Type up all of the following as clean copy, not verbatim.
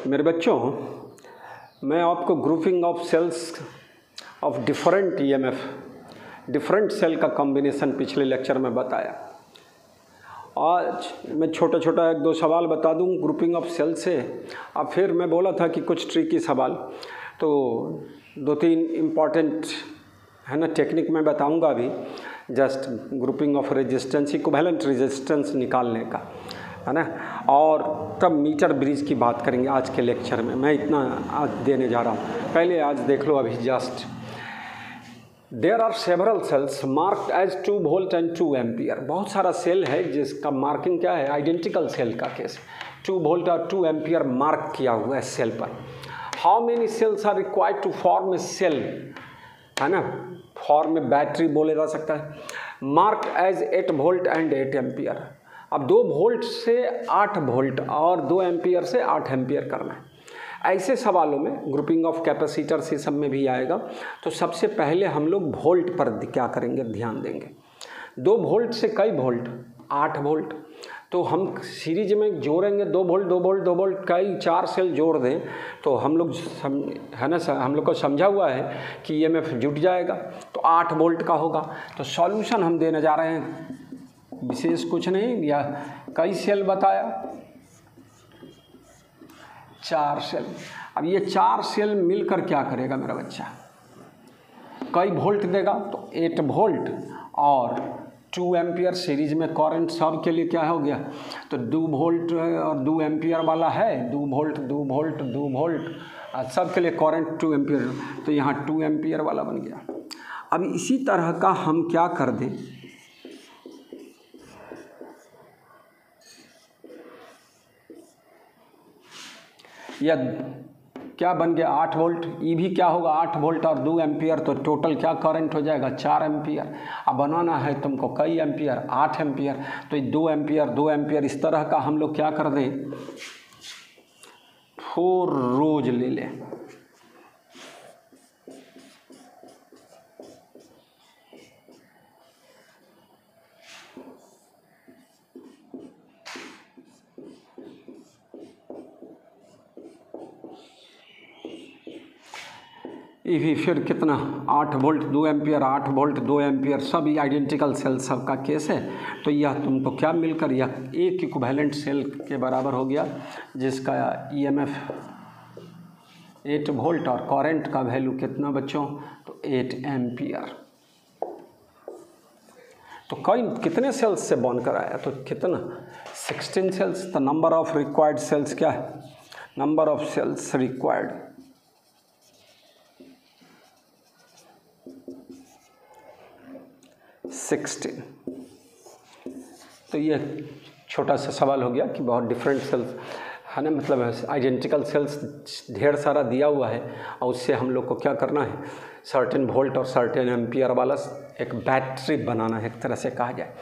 मेरे बच्चों, मैं आपको grouping of cells of different EMF, different cell का कॉम्बिनेशन पिछले लेक्चर में बताया। आज मैं छोटा छोटा एक दो सवाल बता दूं ग्रुपिंग ऑफ सेल से। अब फिर मैं बोला था कि कुछ ट्रिकी सवाल, तो दो तीन इम्पॉर्टेंट है ना टेक्निक मैं बताऊंगा अभी, just grouping of resistance, equivalent resistance निकालने का, है ना। और तब मीटर ब्रिज की बात करेंगे आज के लेक्चर में। मैं इतना आज देने जा रहा हूँ, पहले आज देख लो अभी just. There are several cells marked as 2 volt and 2 ampere. बहुत सारा सेल है जिसका मार्किंग क्या है, आइडेंटिकल सेल का केस, 2 वोल्ट और 2 एम्पियर मार्क किया हुआ है सेल पर। How many cells are required to form a cell, है ना, फॉर्म में बैटरी बोले जा सकता है। Marked as 8 volt and 8 ampere. अब 2 वोल्ट से 8 वोल्ट और 2 एम्पियर से 8 एम्पियर करना है। ऐसे सवालों में ग्रुपिंग ऑफ कैपेसिटर से सब में भी आएगा। तो सबसे पहले हम लोग वोल्ट पर क्या करेंगे, ध्यान देंगे। 2 वोल्ट से कई वोल्ट, 8 वोल्ट। तो हम सीरीज में जोड़ेंगे 2 वोल्ट 2 वोल्ट 2 वोल्ट, कई 4 सेल जोड़ दें तो हम लोग है ना, हम लोग को समझा हुआ है कि ईएमएफ जुट जाएगा, तो 8 वोल्ट का होगा। तो सॉल्यूशन हम देने जा रहे हैं, विशेष कुछ नहीं, या कई सेल बताया, 4 सेल। अब ये 4 सेल मिलकर क्या करेगा मेरा बच्चा, कई वोल्ट देगा, तो 8 वोल्ट और 2 एम्पियर सीरीज में करंट सब के लिए क्या हो गया, तो 2 वोल्ट और 2 एम्पियर वाला है, 2 वोल्ट 2 वोल्ट 2 वोल्ट और सब के लिए करंट 2 एम्पियर, तो यहाँ 2 एम्पियर वाला बन गया। अब इसी तरह का हम क्या कर दें, या क्या बन गया 8 वोल्ट, ये भी क्या होगा 8 वोल्ट और 2 एम्पियर, तो टोटल क्या करंट हो जाएगा 4 एम्पियर। अब बनाना है तुमको कई एम्पियर, 8 एम्पियर, तो 2 एम्पियर 2 एम्पियर, इस तरह का हम लोग क्या कर दें, 4 रोज ले लें। ये भी फिर कितना 8 वोल्ट 2 एम्पियर 8 वोल्ट 2 एम्पियर, सब आइडेंटिकल सेल सब का केस है। तो यह तुमको क्या मिलकर यह एक इक्विवेलेंट सेल के बराबर हो गया, जिसका ईएमएफ 8 वोल्ट और करंट का वैल्यू कितना बच्चों, तो 8 एम्पियर। तो कई कितने सेल्स से बनकर आया, तो कितना 16 सेल्स। तो नंबर ऑफ रिक्वायर्ड सेल्स क्या है, नंबर ऑफ सेल्स रिक्वायर्ड 16। तो ये छोटा सा सवाल हो गया कि बहुत डिफरेंट सेल्स है ना, मतलब आइडेंटिकल सेल्स ढेर सारा दिया हुआ है, और उससे हम लोग को क्या करना है, सर्टेन वोल्ट और सर्टेन एम्पियर वाला एक बैटरी बनाना है, एक तरह से कहा जाए।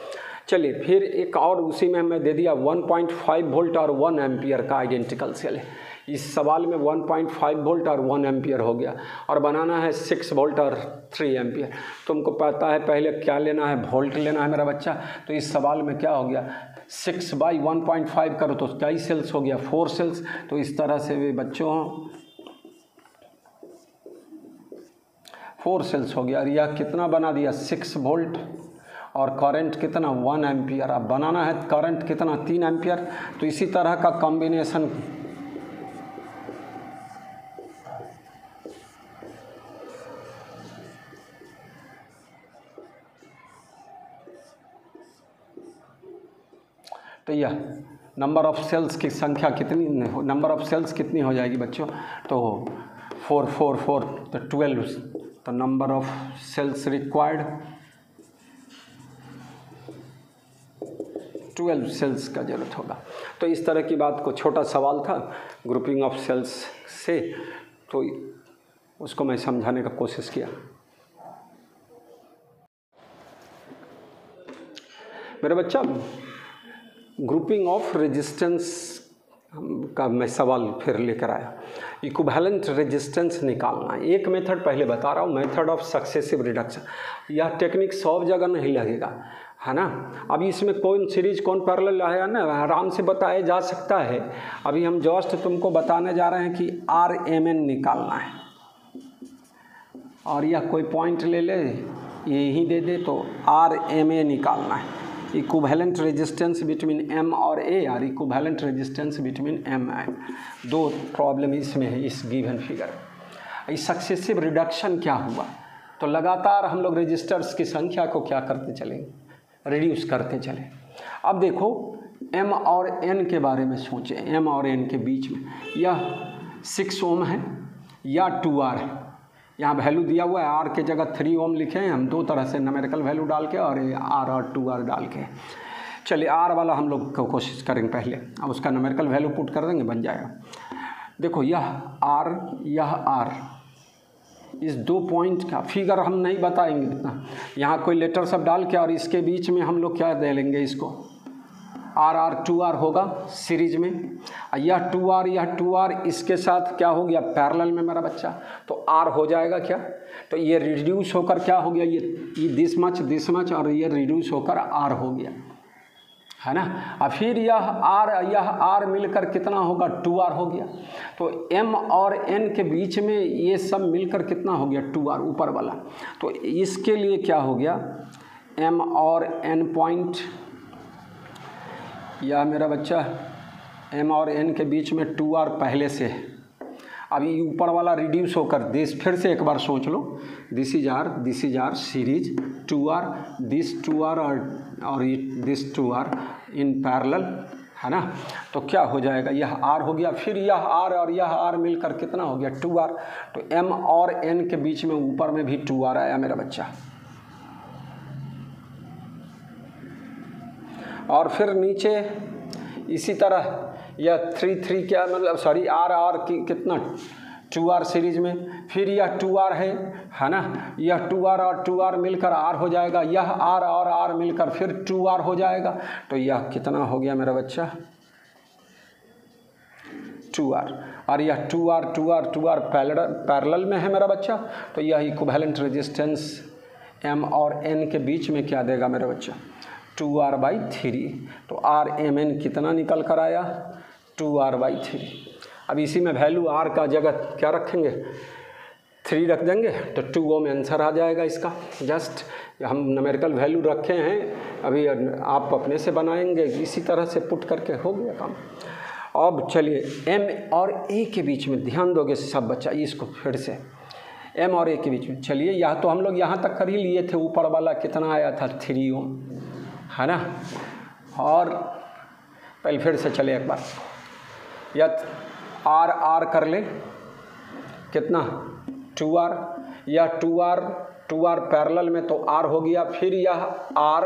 चलिए फिर एक और उसी में मैं दे दिया 1.5 वोल्ट और 1 एम्पियर का आइडेंटिकल सेल है। इस सवाल में 1.5 वोल्ट और 1 एम्पियर हो गया, और बनाना है 6 वोल्ट और 3 एम्पियर। तुमको पता है पहले क्या लेना है, वोल्ट लेना है मेरा बच्चा। तो इस सवाल में क्या हो गया, 6 बाई 1.5 करो तो कई सेल्स हो गया, 4 सेल्स। तो इस तरह से भी बच्चों 4 सेल्स हो गया, और यह कितना बना दिया 6 वोल्ट और करंट कितना 1 एम्पियर। अब बनाना है करंट कितना 3 एम्पियर। तो इसी तरह का कॉम्बिनेशन तो यह नंबर ऑफ सेल्स की संख्या कितनी, नंबर ऑफ सेल्स कितनी हो जाएगी बच्चों, तो 4 4 4 तो 12। तो number of cells required 12 cells का जरूरत होगा। तो इस तरह की बात को, छोटा सवाल था ग्रुपिंग ऑफ सेल्स से, तो उसको मैं समझाने का कोशिश किया। मेरा बच्चा ग्रुपिंग ऑफ रेजिस्टेंस का मैं सवाल फिर लेकर आया। इक्विवेलेंट रेजिस्टेंस निकालना, एक मेथड पहले बता रहा हूँ, मेथड ऑफ सक्सेसिव रिडक्शन। यह टेक्निक सब जगह नहीं लगेगा, है ना। अभी इसमें कौन सीरीज कौन पैरेलल है ना आराम से बताया जा सकता है। अभी हम जस्ट तुमको बताने जा रहे हैं कि RMN निकालना है, और यह कोई पॉइंट ले ले यही दे दे तो RMA निकालना है, इक्विवेलेंट रेजिस्टेंस बिटवीन M और A और equivalent resistance between M and. दो प्रॉब्लम इसमें है इस गिवन फिगर। इस सक्सेसिव रिडक्शन क्या हुआ, तो लगातार हम लोग रेजिस्टर्स की संख्या को क्या करते चलेंगे, रिड्यूस करते चले। अब देखो M और N के बारे में सोचें, M और N के बीच में यह 6 ओम है या 2R है। यहाँ वैल्यू दिया हुआ है, R के जगह 3 ओम लिखे हैं हम, दो तरह से न्यूमेरिकल वैल्यू डाल के और R और 2R डाल के। चलिए R वाला हम लोग कोशिश करेंगे पहले, अब उसका न्यूमेरिकल वैल्यू पुट कर देंगे, बन जाएगा। देखो यह R यह R, इस दो पॉइंट का फिगर हम नहीं बताएंगे इतना, यहाँ कोई लेटर सब डाल के और इसके बीच में हम लोग क्या दे लेंगे, इसको R 2R होगा सीरीज में। यह 2R इसके साथ क्या हो गया पैरेलल में मेरा बच्चा, तो R हो जाएगा क्या, तो ये रिड्यूस होकर क्या हो गया, ये दिस मच और ये रिड्यूस होकर R हो गया, है ना। और फिर यह R मिलकर कितना होगा 2R हो गया। तो M और N के बीच में ये सब मिलकर कितना हो गया 2R ऊपर वाला। तो इसके लिए क्या हो गया M और N पॉइंट, या मेरा बच्चा M और N के बीच में 2R पहले से है। अभी ऊपर वाला रिड्यूस होकर दिस, फिर से एक बार सोच लो, this is R series 2R, this 2R और दिस 2R इन पैरेलल, है ना। तो क्या हो जाएगा, यह R हो गया, फिर यह R और यह R मिलकर कितना हो गया 2R। तो M और N के बीच में ऊपर में भी 2R आया मेरा बच्चा, और फिर नीचे इसी तरह यह 3 क्या मतलब सॉरी R की कितना 2R सीरीज में, फिर यह 2R है ना, यह 2R और 2R मिलकर R हो जाएगा, यह R और R मिलकर फिर 2R हो जाएगा। तो यह कितना हो गया मेरा बच्चा 2R, और यह 2R पैरेलल में है मेरा बच्चा। तो यह इक्विवेलेंट रेजिस्टेंस M और N के बीच में क्या देगा मेरा बच्चा 2R/3। तो RMN कितना निकल कर आया 2R/3। अब इसी में वैल्यू R का जगह क्या रखेंगे 3 रख देंगे, तो 2 ओम आंसर आ जाएगा इसका। जस्ट हम न्यूमेरिकल वैल्यू रखे हैं, अभी आप अपने से बनाएंगे, इसी तरह से पुट करके हो गया काम। अब चलिए M और A के बीच में ध्यान दोगे सब बच्चा, इसको फिर से M और A के बीच में, चलिए यह तो हम लोग यहाँ तक कर ही लिए थे, ऊपर वाला कितना आया था 3 ओम, है ना। और पहले फिर से चले एक बार, या R कर ले कितना 2R, या 2R पैरेलल में तो R हो गया, फिर यह R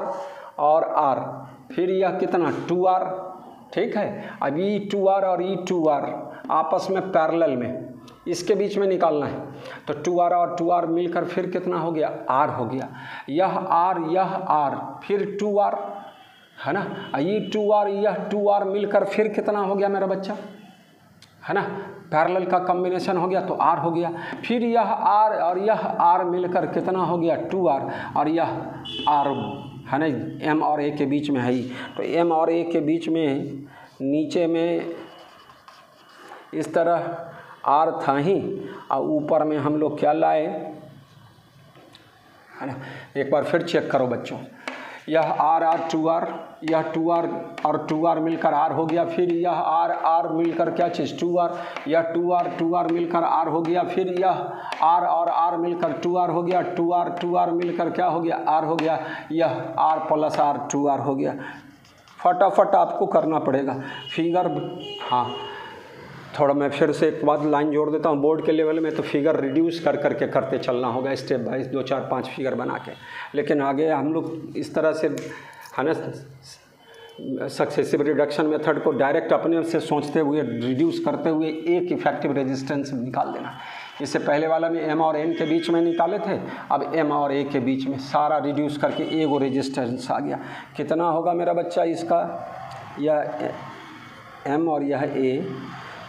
और R, फिर यह कितना 2R, ठीक है। अब ये 2R और ये 2R आपस में पैरेलल में, इसके बीच में निकालना है। तो 2R और 2R मिलकर फिर कितना हो गया R हो गया, यह R फिर 2R, है ना। ये 2R यह 2R मिलकर फिर कितना हो गया मेरा बच्चा, है ना, पैरेलल का कॉम्बिनेशन हो गया तो R हो गया। फिर यह R और यह R मिलकर कितना हो गया 2R, और यह R, है ना, M और A के बीच में है ही। तो M और A के बीच में नीचे में इस तरह R था ही, और ऊपर में हम लोग क्या लाए, है ना। एक बार फिर चेक करो बच्चों, यह R 2R, यह 2R और 2R मिलकर R हो गया, फिर यह R मिलकर क्या चीज़ 2R, यह 2R मिलकर R हो गया, फिर यह R और R मिलकर 2R हो गया, 2R मिलकर क्या हो गया R हो गया, यह R + R 2R हो गया। फटाफट आपको करना पड़ेगा फिगर। हाँ, थोड़ा मैं फिर से एक बात लाइन जोड़ देता हूँ, बोर्ड के लेवल में तो फिगर रिड्यूस करके करते चलना होगा, स्टेप बाय 2 4 5 फिगर बना के। लेकिन आगे हम लोग इस तरह से, है ना, सक्सेसिव रिडक्शन मेथड को डायरेक्ट अपने से सोचते हुए रिड्यूस करते हुए एक इफेक्टिव रेजिस्टेंस निकाल देना। इससे पहले वाला में M और N के बीच में निकाले थे, अब M और A के बीच में सारा रिड्यूस करके एगो रेजिस्टेंस आ गया। कितना होगा मेरा बच्चा इसका, यह M और यह A,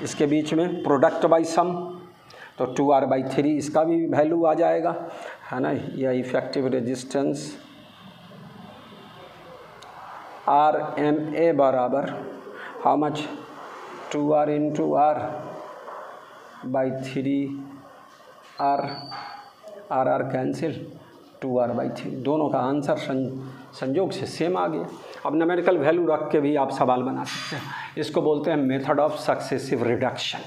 इसके बीच में प्रोडक्ट बाय सम, तो 2R/3 इसका भी वैल्यू आ जाएगा, है ना। यह इफेक्टिव रेजिस्टेंस RMA बराबर how much 2R into R by 3R, R cancel 2R by 3, दोनों का आंसर संयोग से सेम आ गया। अब न्यूमेरिकल वैल्यू रख के भी आप सवाल बना सकते हैं, इसको बोलते हैं मेथड ऑफ सक्सेसिव रिडक्शन,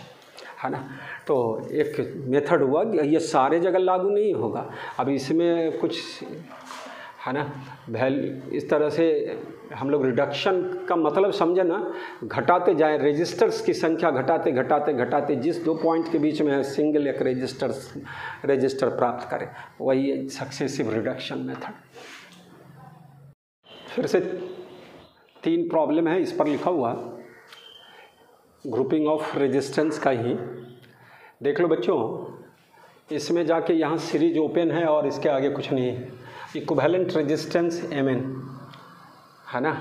है ना। तो एक मेथड हुआ, ये सारे जगह लागू नहीं होगा, अब इसमें कुछ है ना वैल्यू इस तरह से हम लोग रिडक्शन का मतलब समझे ना, घटाते जाएं, रजिस्टर्स की संख्या घटाते घटाते घटाते जिस दो पॉइंट के बीच में है सिंगल एक रजिस्टर प्राप्त करें, वही सक्सेसिव रिडक्शन मेथड। फिर से 3 प्रॉब्लम है, इस पर लिखा हुआ ग्रुपिंग ऑफ रेजिस्टेंस का ही देख लो बच्चों। इसमें जाके यहाँ सीरीज ओपन है और इसके आगे कुछ नहीं है, इक्विवेलेंट रेजिस्टेंस Mn, है ना।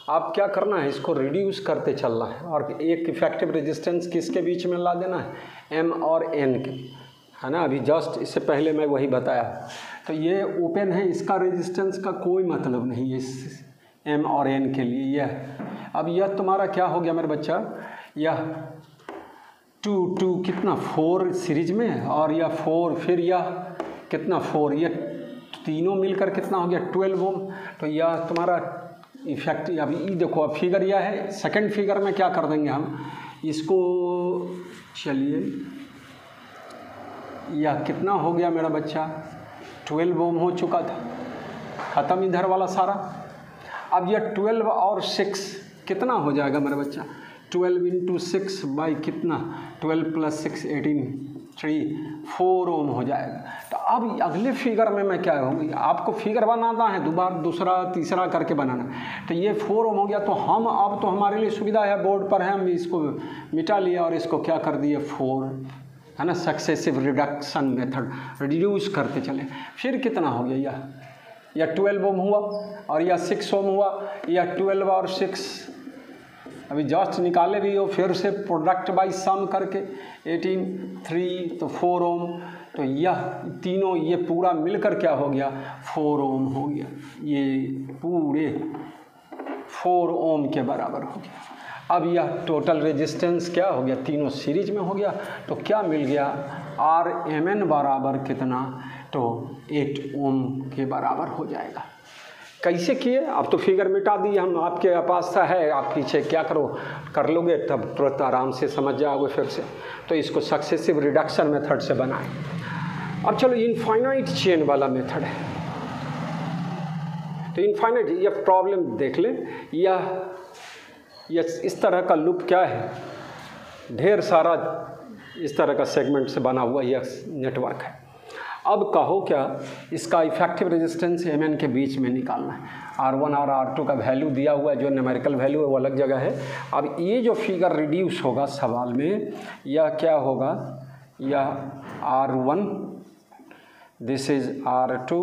आप क्या करना है, इसको रिड्यूस करते चलना है और एक इफेक्टिव रेजिस्टेंस किसके बीच में ला देना है, M और N के, है ना। अभी जस्ट इससे पहले मैं वही बताया। तो ये ओपन है, इसका रेजिस्टेंस का कोई मतलब नहीं है इस M और N के लिए। यह अब यह तुम्हारा क्या हो गया मेरे बच्चा, यह 2 कितना 4 सीरीज में और यह 4, फिर यह कितना 4, यह तीनों मिलकर कितना हो गया 12 ओम। तो यह तुम्हारा इफेक्ट, अभी ये देखो अब फिगर यह है, सेकंड फिगर में क्या कर देंगे हम इसको, चलिए यह कितना हो गया मेरा बच्चा 12 ओम हो चुका था, ख़त्म इधर वाला सारा। अब यह 12 और 6 कितना हो जाएगा मेरा बच्चा, 12 इंटू 6 बाई कितना 12 प्लस 6 18 3 4 ओम हो जाएगा। तो अब अगले फिगर में मैं क्या होंगी, आपको फिगर बनाना है दूसरा तीसरा करके बनाना। तो ये 4 ओम हो गया, तो हम अब तो हमारे लिए सुविधा है, बोर्ड पर है, हम इसको मिटा लिया और इसको क्या कर दिए 4, है ना। सक्सेसिव रिडक्शन मेथड, रिड्यूस करते चले। फिर कितना हो गया, यह 12 ओम हुआ और यह 6 ओम हुआ, यह 12 और 6 अभी जस्ट निकाले भी हो, फिर से प्रोडक्ट बाई सम करके 18 3 तो 4 ओम। तो यह तीनों ये पूरा मिलकर क्या हो गया 4 ओम हो गया, ये पूरे 4 ओम के बराबर हो गया। अब यह टोटल रेजिस्टेंस क्या हो गया, तीनों सीरीज में हो गया। तो क्या मिल गया RMN बराबर कितना, तो 8 ओम के बराबर हो जाएगा। कैसे किए, अब तो फिगर मिटा दी हम, आपके पास है, आप पीछे क्या करो कर लोगे, तब तुरंत आराम से समझ जाओगे फिर से। तो इसको सक्सेसिव रिडक्शन मेथड से बनाएं। अब चलो इनफाइनाइट चेन वाला मेथड है। तो इनफाइनाइट, यह प्रॉब्लम देख ले, यह इस तरह का लूप क्या है, ढेर सारा इस तरह का सेगमेंट से बना हुआ यह नेटवर्क है। अब कहो क्या, इसका इफेक्टिव रेजिस्टेंस Mn के बीच में निकालना है। R1 और R2 का वैल्यू दिया हुआ है, जो न्यूमेरिकल वैल्यू है वो अलग जगह है। अब ये जो फिगर रिड्यूस होगा सवाल में, यह क्या होगा, यह R1, दिस इज R2।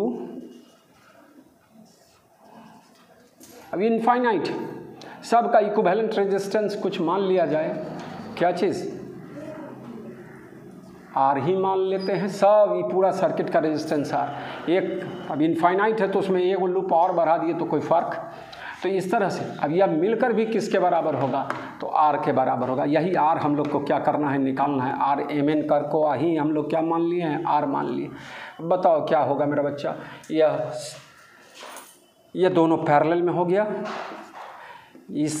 अब इनफाइनाइट सब का इक्विवेलेंट रेजिस्टेंस कुछ मान लिया जाए, क्या चीज़ R ही मान लेते हैं, सब ये पूरा सर्किट का रेजिस्टेंस R। एक अब इनफाइनाइट है तो उसमें एक लूप और बढ़ा दिए तो कोई फ़र्क। तो इस तरह से अब यह मिलकर भी किसके बराबर होगा, तो R के बराबर होगा। यही R हम लोग को क्या करना है, निकालना है। RMN कर को ही हम लोग क्या मान लिए हैं, R मान लिए। बताओ क्या होगा मेरा बच्चा, यह दोनों पैरेलल में हो गया, इस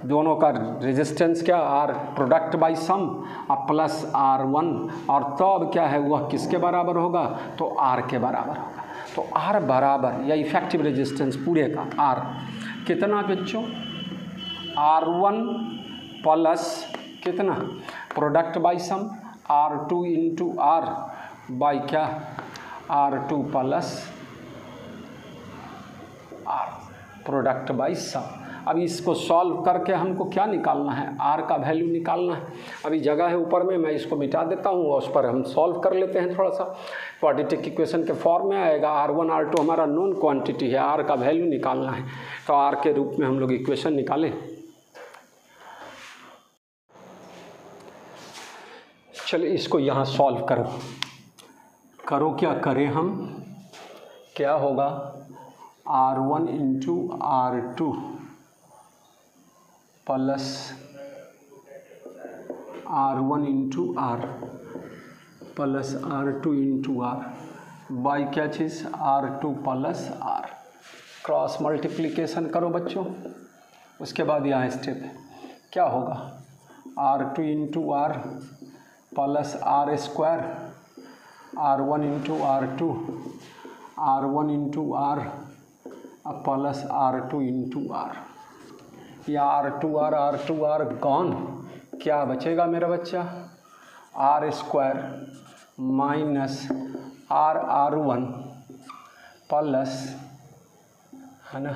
दोनों का रेजिस्टेंस क्या R प्रोडक्ट बाई सम और प्लस R1, और तब क्या है वह किसके बराबर होगा, तो R के बराबर होगा। तो R बराबर या इफेक्टिव रेजिस्टेंस पूरे का R कितना बच्चों, R1 प्लस कितना product by sum R2 into R by क्या R2 plus R product by sum. अब इसको सॉल्व करके हमको क्या निकालना है, R का वैल्यू निकालना है। अभी जगह है ऊपर में, मैं इसको मिटा देता हूँ और उस पर हम सॉल्व कर लेते हैं। थोड़ा सा क्वाड्रेटिक इक्वेशन के फॉर्म में आएगा। R1 R2 हमारा नोन क्वांटिटी है, R का वैल्यू निकालना है, तो R के रूप में हम लोग इक्वेशन निकालें। चलिए इसको यहाँ सॉल्व करो क्या करें हम, क्या होगा R1 into R2 plus R1 into R plus R2 into R by क्या चीज़ R2 plus R. Cross multiplication करो बच्चों, उसके बाद यहाँ स्टेप है, क्या होगा R2 into R plus R square R1 into R2 R1 into R plus R2 into R. या R2R गॉन, क्या बचेगा मेरा बच्चा are square minus R1 plus, है ना,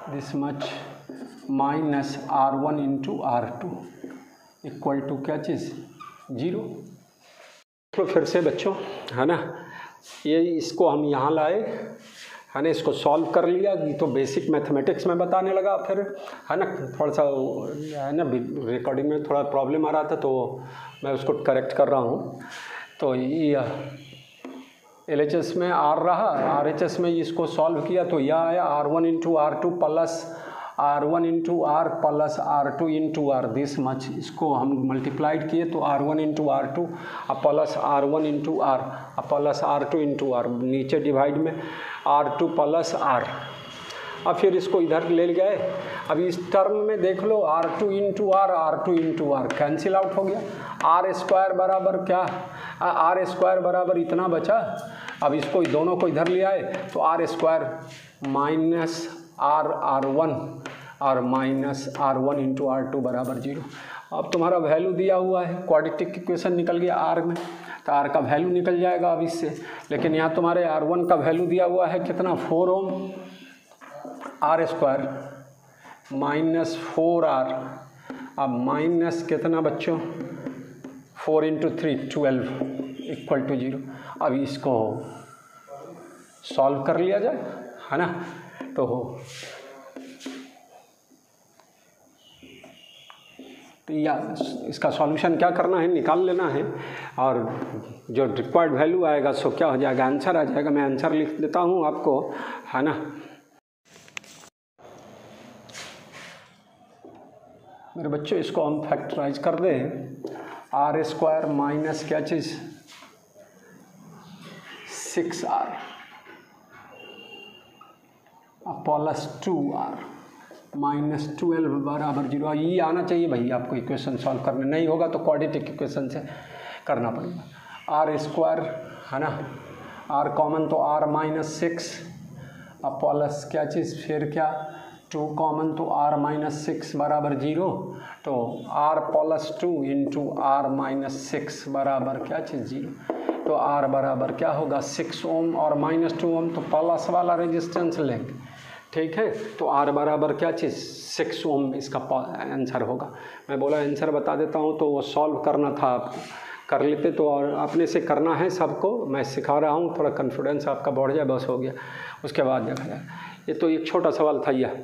this much minus R1 into R2 equal to क्या चीज़ 0। तो फिर से बच्चों, है ना, ये इसको हम यहाँ लाए, है ना, इसको सॉल्व कर लिया। ये तो बेसिक मैथमेटिक्स में बताने लगा, फिर है ना थोड़ा सा, है ना, रिकॉर्डिंग में थोड़ा प्रॉब्लम आ रहा था तो मैं उसको करेक्ट कर रहा हूँ। तो ये LHS में R रहा, RHS में इसको सॉल्व किया तो यह आया R1 into R2 plus R1 into R plus R2 into R, this much. इसको हम मल्टीप्लाइड किए तो R1 into R2 plus R1 into R plus R2 into R, नीचे डिवाइड में R2 प्लस आर। अब फिर इसको इधर ले गए, अब इस टर्म में देख लो R2 into R cancel out हो गया। आर स्क्वायर बराबर क्या, आर स्क्वायर बराबर इतना बचा। अब इसको दोनों को इधर ले आए तो आर स्क्वायर माइनस R1 और माइनस R1 इंटू R2 बराबर 0। अब तुम्हारा वैल्यू दिया हुआ है, क्वाड्रेटिक इक्वेशन निकल गया R में, तो R का वैल्यू निकल जाएगा अब इससे। लेकिन यहाँ तुम्हारे R1 का वैल्यू दिया हुआ है कितना 4 ओम, आर स्क्वायर माइनस 4R, अब माइनस कितना बच्चों 4 इंटू 3 12 इक्वल टू 0। अब इसको सॉल्व कर लिया जाए, है ना। तो या इसका सॉल्यूशन क्या करना है, निकाल लेना है, और जो रिक्वायर्ड वैल्यू आएगा सो क्या हो जाएगा, आंसर आ जाएगा। मैं आंसर लिख देता हूँ आपको, है ना। मेरे बच्चों इसको हम फैक्टराइज कर दें, आर स्क्वायर माइनस क्या चीज़ 6R प्लस 2R माइनस 12 बराबर 0। ये आना चाहिए भाई आपको इक्वेशन सॉल्व करने, नहीं होगा तो क्वाड्रेटिक इक्वेशन से करना पड़ेगा। आर स्क्वायर, है ना, आर कॉमन तो आर माइनस 6 प्लस क्या चीज़ फिर क्या 2 कॉमन तो आर माइनस 6 बराबर 0। तो R plus 2 into R minus 6 बराबर क्या चीज़ 0। तो आर बराबर क्या होगा 6 ओम और माइनस 2 ओम, तो प्लस वाला रेजिस्टेंस लेंगे, ठीक है। तो आर बराबर क्या चीज़ 6 ओम इसका आंसर होगा। मैं बोला आंसर बता देता हूँ, तो वो सॉल्व करना था आपको, कर लेते तो, और अपने से करना है सबको, मैं सिखा रहा हूँ, थोड़ा कॉन्फिडेंस आपका बढ़ जाए, बस हो गया। उसके बाद देखा जाए, ये तो एक छोटा सवाल था यह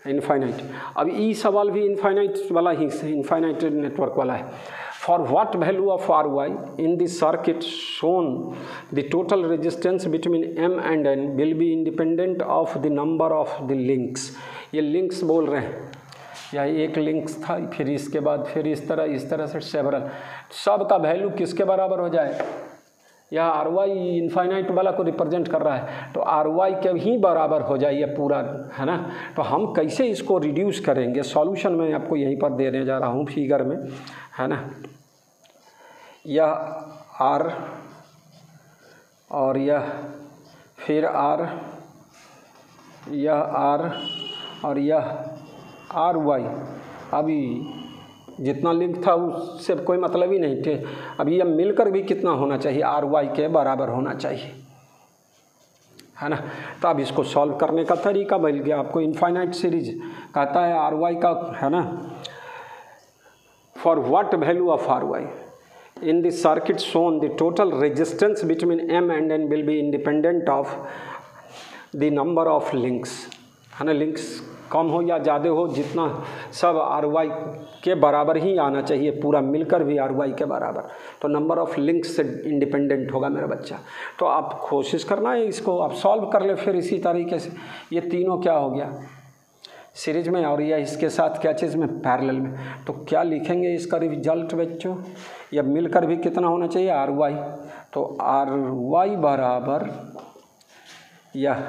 इनफाइनाइट। अब ई सवाल भी इनफाइनाइट वाला ही, इनफाइनाइट नेटवर्क वाला है। For what value of R Y in this circuit shown the total resistance between M and N will be independent of the number of the links. ये लिंक्स बोल रहे हैं, या एक लिंक्स था, फिर इसके बाद फिर इस तरह से सेवरल, सब का वैल्यू किसके बराबर हो जाए। यह आर वाई इनफाइनाइट वाला को रिप्रेजेंट कर रहा है, तो आर वाई के ही बराबर हो जाए ये पूरा, है ना। तो हम कैसे इसको रिड्यूस करेंगे, सॉल्यूशन मैं आपको यहीं पर देने जा रहा हूँ फिगर में, है ना। यह आर और यह फिर आर, यह आर और यह आर वाई, अभी जितना लिंक था उससे कोई मतलब ही नहीं थे। अभी ये मिलकर भी कितना होना चाहिए, आर वाई के बराबर होना चाहिए, है ना। तो अब इसको सॉल्व करने का तरीका मिल गया आपको। इनफाइनाइट सीरीज कहता है आर वाई का, है ना, for what value of R Y in this circuit shown the total resistance between M and N will be independent of the number of links, है ना। लिंक्स कम हो या ज़्यादा हो, जितना सब आर वाई के बराबर ही आना चाहिए, पूरा मिलकर भी आर वाई के बराबर। तो नंबर ऑफ लिंक्स से इंडिपेंडेंट होगा मेरा बच्चा। तो आप कोशिश करना है इसको आप सॉल्व कर ले फिर इसी तरीके से। ये तीनों क्या हो गया सीरीज में और या इसके साथ क्या चीज़ में पैरेलल में। तो क्या लिखेंगे इसका रिजल्ट बच्चों, या मिलकर भी कितना होना चाहिए आर वाई। तो आर वाई बराबर यह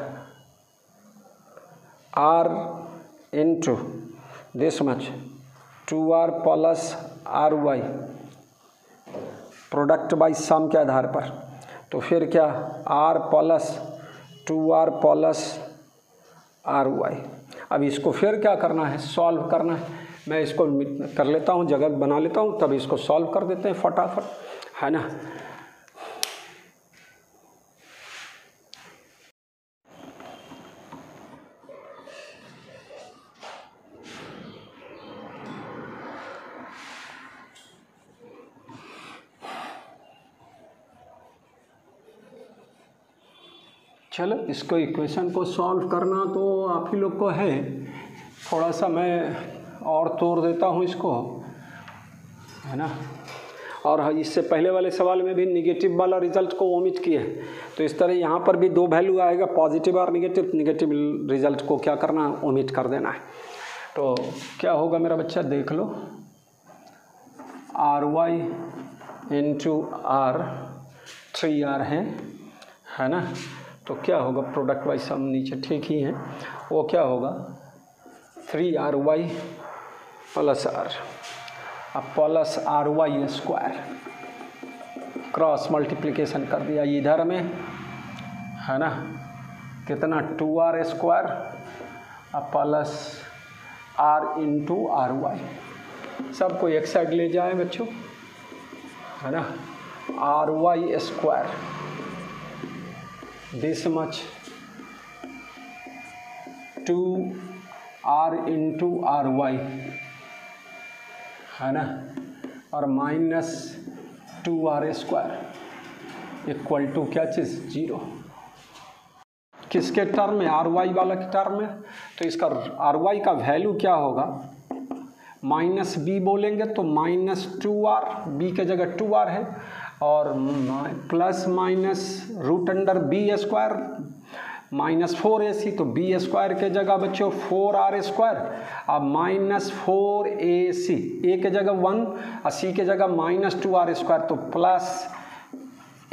R into this much 2r plus R Y product by sum के आधार पर। तो फिर क्या r plus 2r plus R Y. अब इसको फिर क्या करना है सॉल्व करना है। मैं इसको कर लेता हूँ जगह बना लेता हूँ तब इसको सॉल्व कर देते हैं फटाफट है ना। चलो इसको इक्वेशन को सॉल्व करना तो आप ही लोग को है, थोड़ा सा मैं और तोड़ देता हूँ इसको है ना। और इससे पहले वाले सवाल में भी निगेटिव वाला रिजल्ट को ओमिट किए, तो इस तरह यहाँ पर भी दो वैल्यू आएगा पॉजिटिव और निगेटिव। निगेटिव रिजल्ट को क्या करना ओमिट कर देना है। तो क्या होगा मेरा बच्चा देख लो, R Y into R 3r है ना। तो क्या होगा प्रोडक्ट वाइज सम नीचे ठीक ही है, वो क्या होगा 3r/y प्लस r अब plus r/y square cross multiplication कर दिया इधर में है ना, कितना 2r स्क्वायर अब प्लस r इंटू r/y। सबको एक साइड ले जाए बच्चों है ना, r/y square this much 2r into r/y है ना, और minus 2r square equal to क्या चीज़ 0। किसके टर्म में r/y वाला के टर्म में। तो इसका r/y का वैल्यू क्या होगा माइनस b बोलेंगे तो माइनस 2r, b के जगह 2r है और plus minus root under b square minus 4ac तो बी स्क्वायर के जगह बच्चों 4r स्क्वायर अब माइनस 4ac, ए के जगह 1 और सी के जगह माइनस 2r स्क्वायर तो प्लस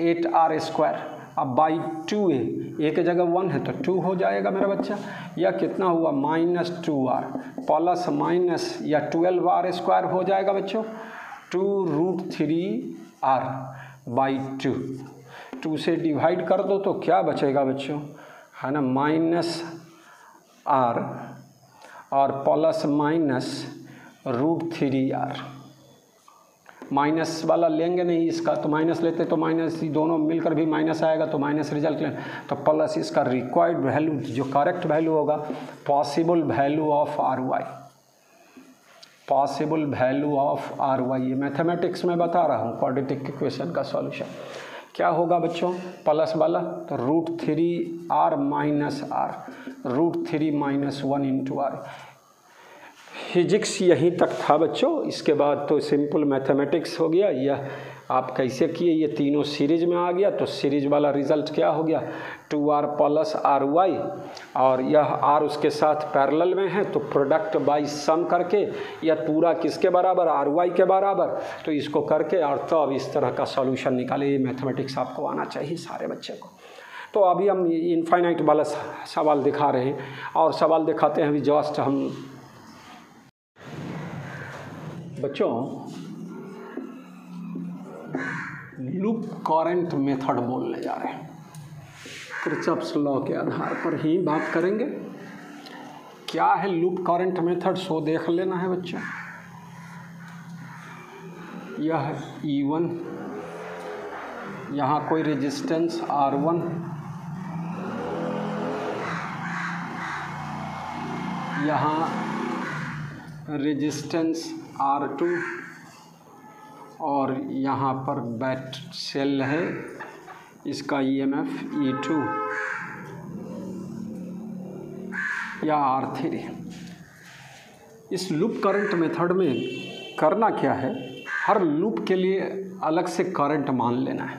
8r स्क्वायर अब बाई 2a, ए के जगह 1 है तो 2 हो जाएगा मेरा बच्चा। या कितना हुआ माइनस 2r प्लस माइनस या 12r स्क्वायर हो जाएगा बच्चों 2√3r बाई 2 से डिवाइड कर दो तो क्या बचेगा बच्चों है ना, माइनस r और प्लस माइनस √3r। माइनस वाला लेंगे नहीं इसका तो माइनस लेते तो माइनस दोनों मिलकर भी माइनस आएगा तो माइनस रिजल्ट लें तो प्लस इसका रिक्वायर्ड वैल्यू जो करेक्ट वैल्यू होगा possible value of r/y, possible value of r/y। ये मैथमेटिक्स में बता रहा हूँ क्वाड्रेटिक इक्वेशन का सॉल्यूशन क्या होगा बच्चों प्लस वाला तो √3r minus r √3 minus 1 into r। Physics यहीं तक था बच्चों, इसके बाद तो सिंपल मैथमेटिक्स हो गया। यह आप कैसे किए ये तीनों सीरीज में आ गया तो सीरीज वाला रिजल्ट क्या हो गया 2r प्लस r/y और यह r उसके साथ पैरेलल में है तो प्रोडक्ट बाई सम करके यह पूरा किसके बराबर r/y के बराबर, तो इसको करके और तो अब इस तरह का सॉल्यूशन निकाले। ये मैथमेटिक्स आपको आना चाहिए सारे बच्चे को। तो अभी हम इनफाइनाइट वाला सवाल दिखा रहे हैं और सवाल दिखाते हैं अभी जस्ट हम बच्चों लूप करंट मेथड बोलने जा रहे हैं। किरचॉफ्स लॉ के आधार पर ही बात करेंगे। क्या है लूप करंट मेथड सो देख लेना है बच्चों। यह है E1, यहाँ कोई रेजिस्टेंस R1, यहाँ रेजिस्टेंस R2 और यहाँ पर बैट सेल है इसका EMF E2 या R3। इस लूप करंट मेथड में करना क्या है, हर लूप के लिए अलग से करंट मान लेना है।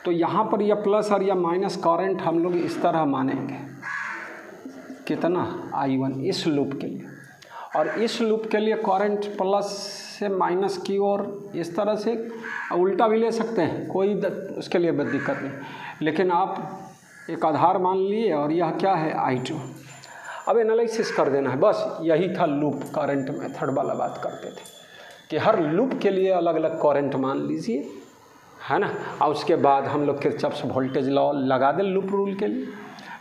तो यहाँ पर यह प्लस और यह माइनस करंट हम लोग इस तरह मानेंगे, कितना I1 इस लूप के लिए, और इस लूप के लिए करंट प्लस से माइनस की ओर इस तरह से उल्टा भी ले सकते हैं, कोई उसके लिए दिक्कत नहीं, लेकिन आप एक आधार मान लिए और यह क्या है I2। अब एनालिसिस कर देना है, बस यही था लूप करंट मेथड वाला बात करते थे कि हर लूप के लिए अलग अलग करंट मान लीजिए, है ना, और उसके बाद हम लोग किरचॉफ्स वोल्टेज लॉ लगा दें लूप रूल के लिए,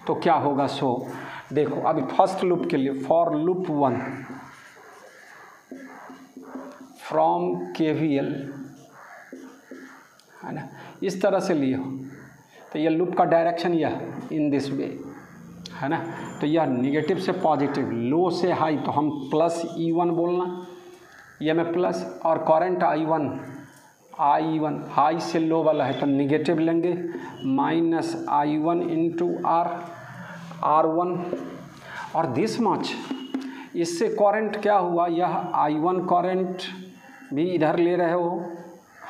तो क्या होगा। सो देखो अभी फर्स्ट लूप के लिए, फॉर लूप 1 फ्रॉम KVL, है ना, इस तरह से लिए हो तो यह लूप का डायरेक्शन यह इन दिस वे, है ना, तो यह निगेटिव से पॉजिटिव, लो से हाई, तो हम प्लस E1 बोलना, ये में प्लस, और करंट I1 हाई से लो वाला है तो निगेटिव लेंगे, माइनस I1 इंटू R1 और दिस मच। इससे करंट क्या हुआ, यह I1 करंट भी इधर ले रहे हो,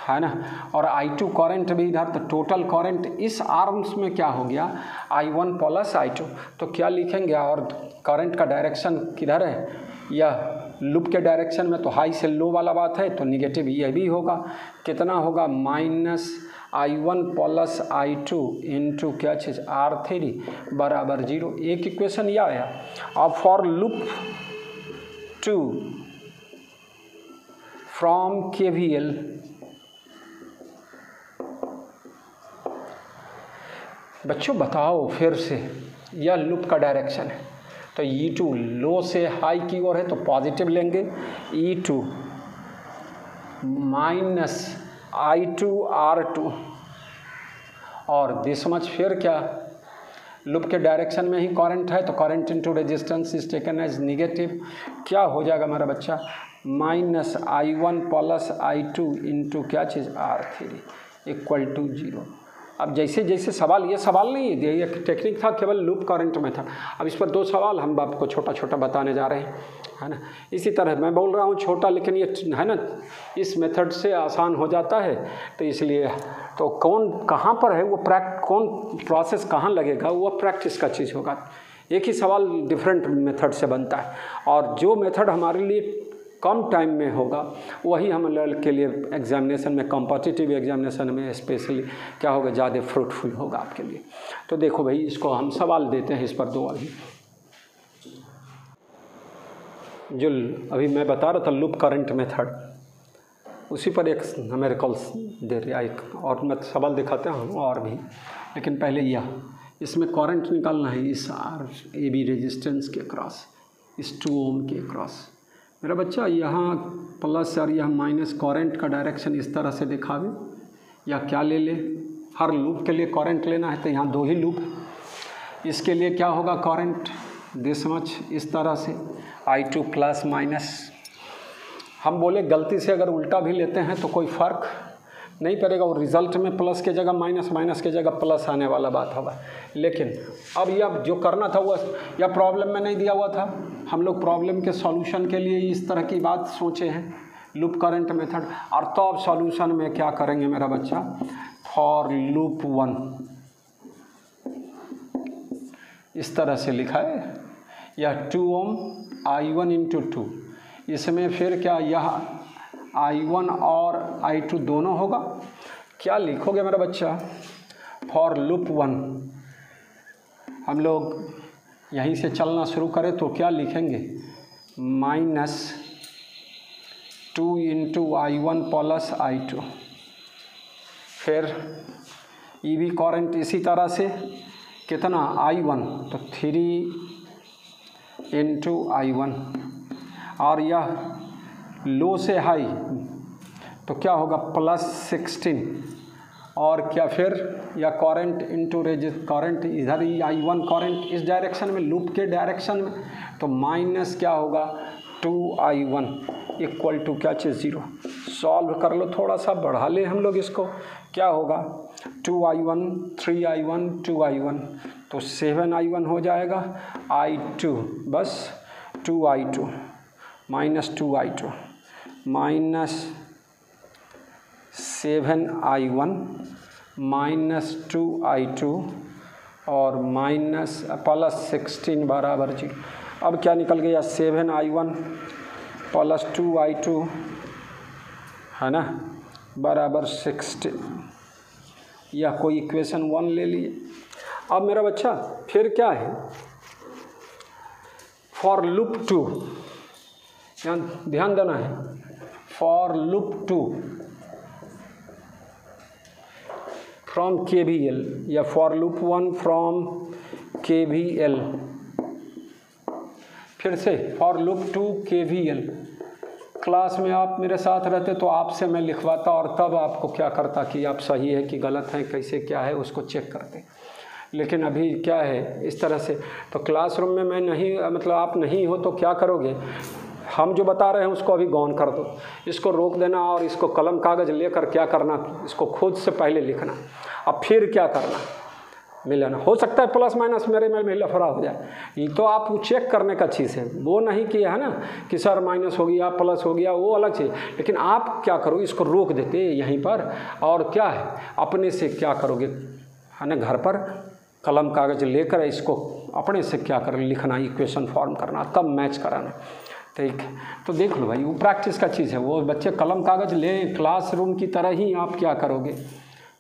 है ना, और I2 करंट भी इधर, तो टोटल करंट इस आर्म्स में क्या हो गया I1 प्लस I2। तो क्या लिखेंगे, और करंट का डायरेक्शन किधर है, यह लूप के डायरेक्शन में, तो हाई से लो वाला बात है तो निगेटिव यह भी होगा, कितना होगा minus I1 plus I2 into क्या चीज़ R3 बराबर 0। एक इक्वेशन यह आया। अब फॉर लूप 2 फ्रॉम KVL, बच्चों बताओ फिर से, यह लूप का डायरेक्शन है तो E2 लो से हाई की ओर है तो पॉजिटिव लेंगे, E2 माइनस I2 R2 और दिस मच, फिर क्या लूप के डायरेक्शन में ही करंट है तो current into resistance is taken as negative, क्या हो जाएगा मेरा बच्चा, minus I1 plus I2 into क्या चीज़ R3 इक्वल टू 0। अब जैसे जैसे सवाल, ये सवाल नहीं है, ये टेक्निक था केवल लूप करंट मेथड। अब इस पर 2 सवाल हम आपको छोटा छोटा बताने जा रहे हैं, है ना। इसी तरह मैं बोल रहा हूँ छोटा, लेकिन ये है ना इस मेथड से आसान हो जाता है, तो इसलिए तो कौन कहाँ पर है वो कौन प्रोसेस कहाँ लगेगा वो प्रैक्टिस का चीज़ होगा। एक ही सवाल डिफरेंट मेथड से बनता है, और जो मेथड हमारे लिए कम टाइम में होगा वही हम लोग के लिए एग्जामिनेशन में, कॉम्पिटिटिव एग्जामिनेशन में स्पेशली क्या होगा, ज़्यादा फ्रूटफुल होगा आपके लिए। तो देखो भाई, इसको हम सवाल देते हैं, इस पर 2 अभी जो अभी मैं बता रहा था लूप करंट मेथड, उसी पर एक हमें रिकॉल्स दे रहा है, एक और मैं सवाल दिखाते हैं और भी, लेकिन पहले यह इसमें करंट निकालना है इस AB रेजिस्टेंस के क्रॉस, इस 2 ओम के क्रॉस। मेरा बच्चा यहाँ प्लस और यह माइनस, करंट का डायरेक्शन इस तरह से दिखावे, या क्या ले ले, हर लूप के लिए करंट लेना है तो यहाँ 2 ही लूप है, इसके लिए क्या होगा करंट दिस मच, इस तरह से I2 प्लस माइनस। हम बोले गलती से अगर उल्टा भी लेते हैं तो कोई फ़र्क नहीं पड़ेगा, और रिज़ल्ट में प्लस के जगह माइनस, माइनस के जगह प्लस आने वाला बात होगा। लेकिन अब यह जो करना था वह यह प्रॉब्लम में नहीं दिया हुआ था, हम लोग प्रॉब्लम के सॉल्यूशन के लिए इस तरह की बात सोचे हैं लूप करंट मेथड। और तो अब सॉल्यूशन में क्या करेंगे मेरा बच्चा, फॉर लूप 1 इस तरह से लिखा है, यह 2 ओम I1 इंटू 2, इसमें फिर क्या यह I1 और I2 दोनों होगा। क्या लिखोगे मेरा बच्चा, फॉर लूप 1 हम लोग यहीं से चलना शुरू करें तो क्या लिखेंगे, minus 2 into I1 plus I2, फिर EB करंट इसी तरह से कितना I1 तो 3 इंटू I1, और यह लो से हाई तो क्या होगा प्लस 16, और क्या फिर या करंट इंटू करंट इधर ही I1 करंट इस डायरेक्शन में, लूप के डायरेक्शन में, तो माइनस क्या होगा 2I1 इक्वल टू क्या चीज़ 0। सॉल्व कर लो, थोड़ा सा बढ़ा ले हम लोग इसको, क्या होगा 2I1 3I1 2I1 तो 7I1 हो जाएगा, I2 बस 2I2 minus 2I2 minus 7i1 - 2i2 और माइनस प्लस 16 बराबर 0। अब क्या निकल गया 7i1 + 2i2 है ना बराबर 16। या कोई इक्वेशन 1 ले लिए। अब मेरा बच्चा फिर क्या है, फॉर लूप 2, ध्यान देना है, फॉर लूप 2 फ्रॉम KVL या फॉर लूप 1 फ्रॉम KVL। फिर से फॉर लूप 2 KVL। क्लास में आप मेरे साथ रहते तो आपसे मैं लिखवाता और तब आपको क्या करता कि आप सही है कि गलत है, कैसे क्या है उसको चेक करते। लेकिन अभी क्या है इस तरह से, तो क्लासरूम में मैं नहीं, मतलब आप नहीं हो तो क्या करोगे, हम जो बता रहे हैं उसको अभी गौन कर दो, इसको रोक देना और इसको कलम कागज़ लेकर क्या करना, इसको खुद से पहले लिखना, अब फिर क्या करना मिलाना। हो सकता है प्लस माइनस मेरे में लफड़ा हो जाए, ये तो आप चेक करने का चीज़ है, वो नहीं कि है ना कि सर माइनस हो गया प्लस हो गया, वो अलग चीज़। लेकिन आप क्या करो, इसको रोक देते यहीं पर और क्या है अपने से क्या करोगे है ना, घर पर कलम कागज़ लेकर इसको अपने से क्या कर लिखना, इक्वेशन फॉर्म करना, तब मैच कराना। ठीक है, तो देख लो भाई वो प्रैक्टिस का चीज़ है, वो बच्चे कलम कागज़ ले क्लासरूम की तरह ही आप क्या करोगे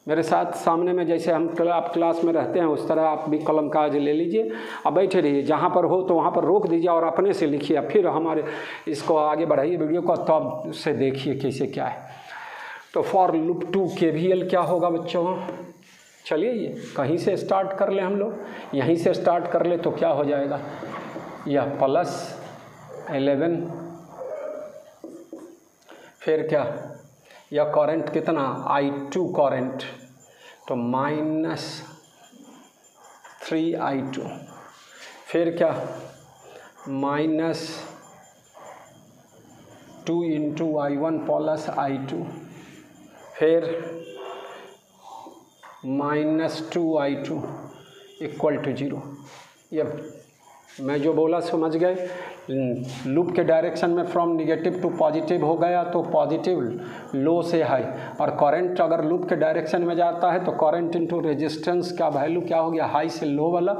मेरे साथ सामने में, जैसे आप क्लास में रहते हैं उस तरह आप भी कलम कागज ले लीजिए, अब बैठे रहिए, जहाँ पर हो तो वहाँ पर रोक दीजिए और अपने से लिखिए, फिर हमारे इसको आगे बढ़ाइए वीडियो को, तो अब से देखिए कैसे क्या है। तो फॉर लूप 2 KVL क्या होगा बच्चों, चलिए ये कहीं से स्टार्ट कर ले, हम लोग यहीं से स्टार्ट कर ले तो क्या हो जाएगा, यह +11 फिर क्या, या करंट कितना I2 करंट, तो -3I2 फिर क्या -2 × I1 + I2 फिर -2I2 = 0। ये मैं जो बोला समझ गए, लूप के डायरेक्शन में फ्रॉम नेगेटिव टू पॉजिटिव हो गया तो पॉजिटिव लो से हाई, और करंट अगर लूप के डायरेक्शन में जाता है तो करंट इनटू रेजिस्टेंस का वैल्यू क्या हो गया, हाई से लो वाला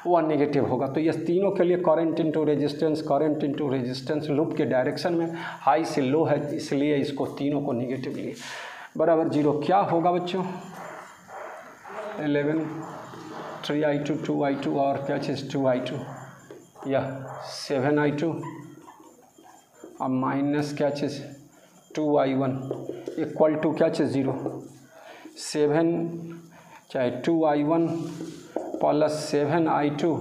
वो नेगेटिव होगा। तो ये तीनों के लिए करंट इनटू रेजिस्टेंस लूप के डायरेक्शन में हाई से लो है, इसलिए इसको तीनों को नेगेटिव लिए बराबर 0। क्या होगा बच्चों 11 3I2 2I2 और क्या चीज़ 2I2 या 7I2 और माइनस क्या चीज़ 2I1 = क्या चीज़ 0। 7 चाहे 2I1 + 7I2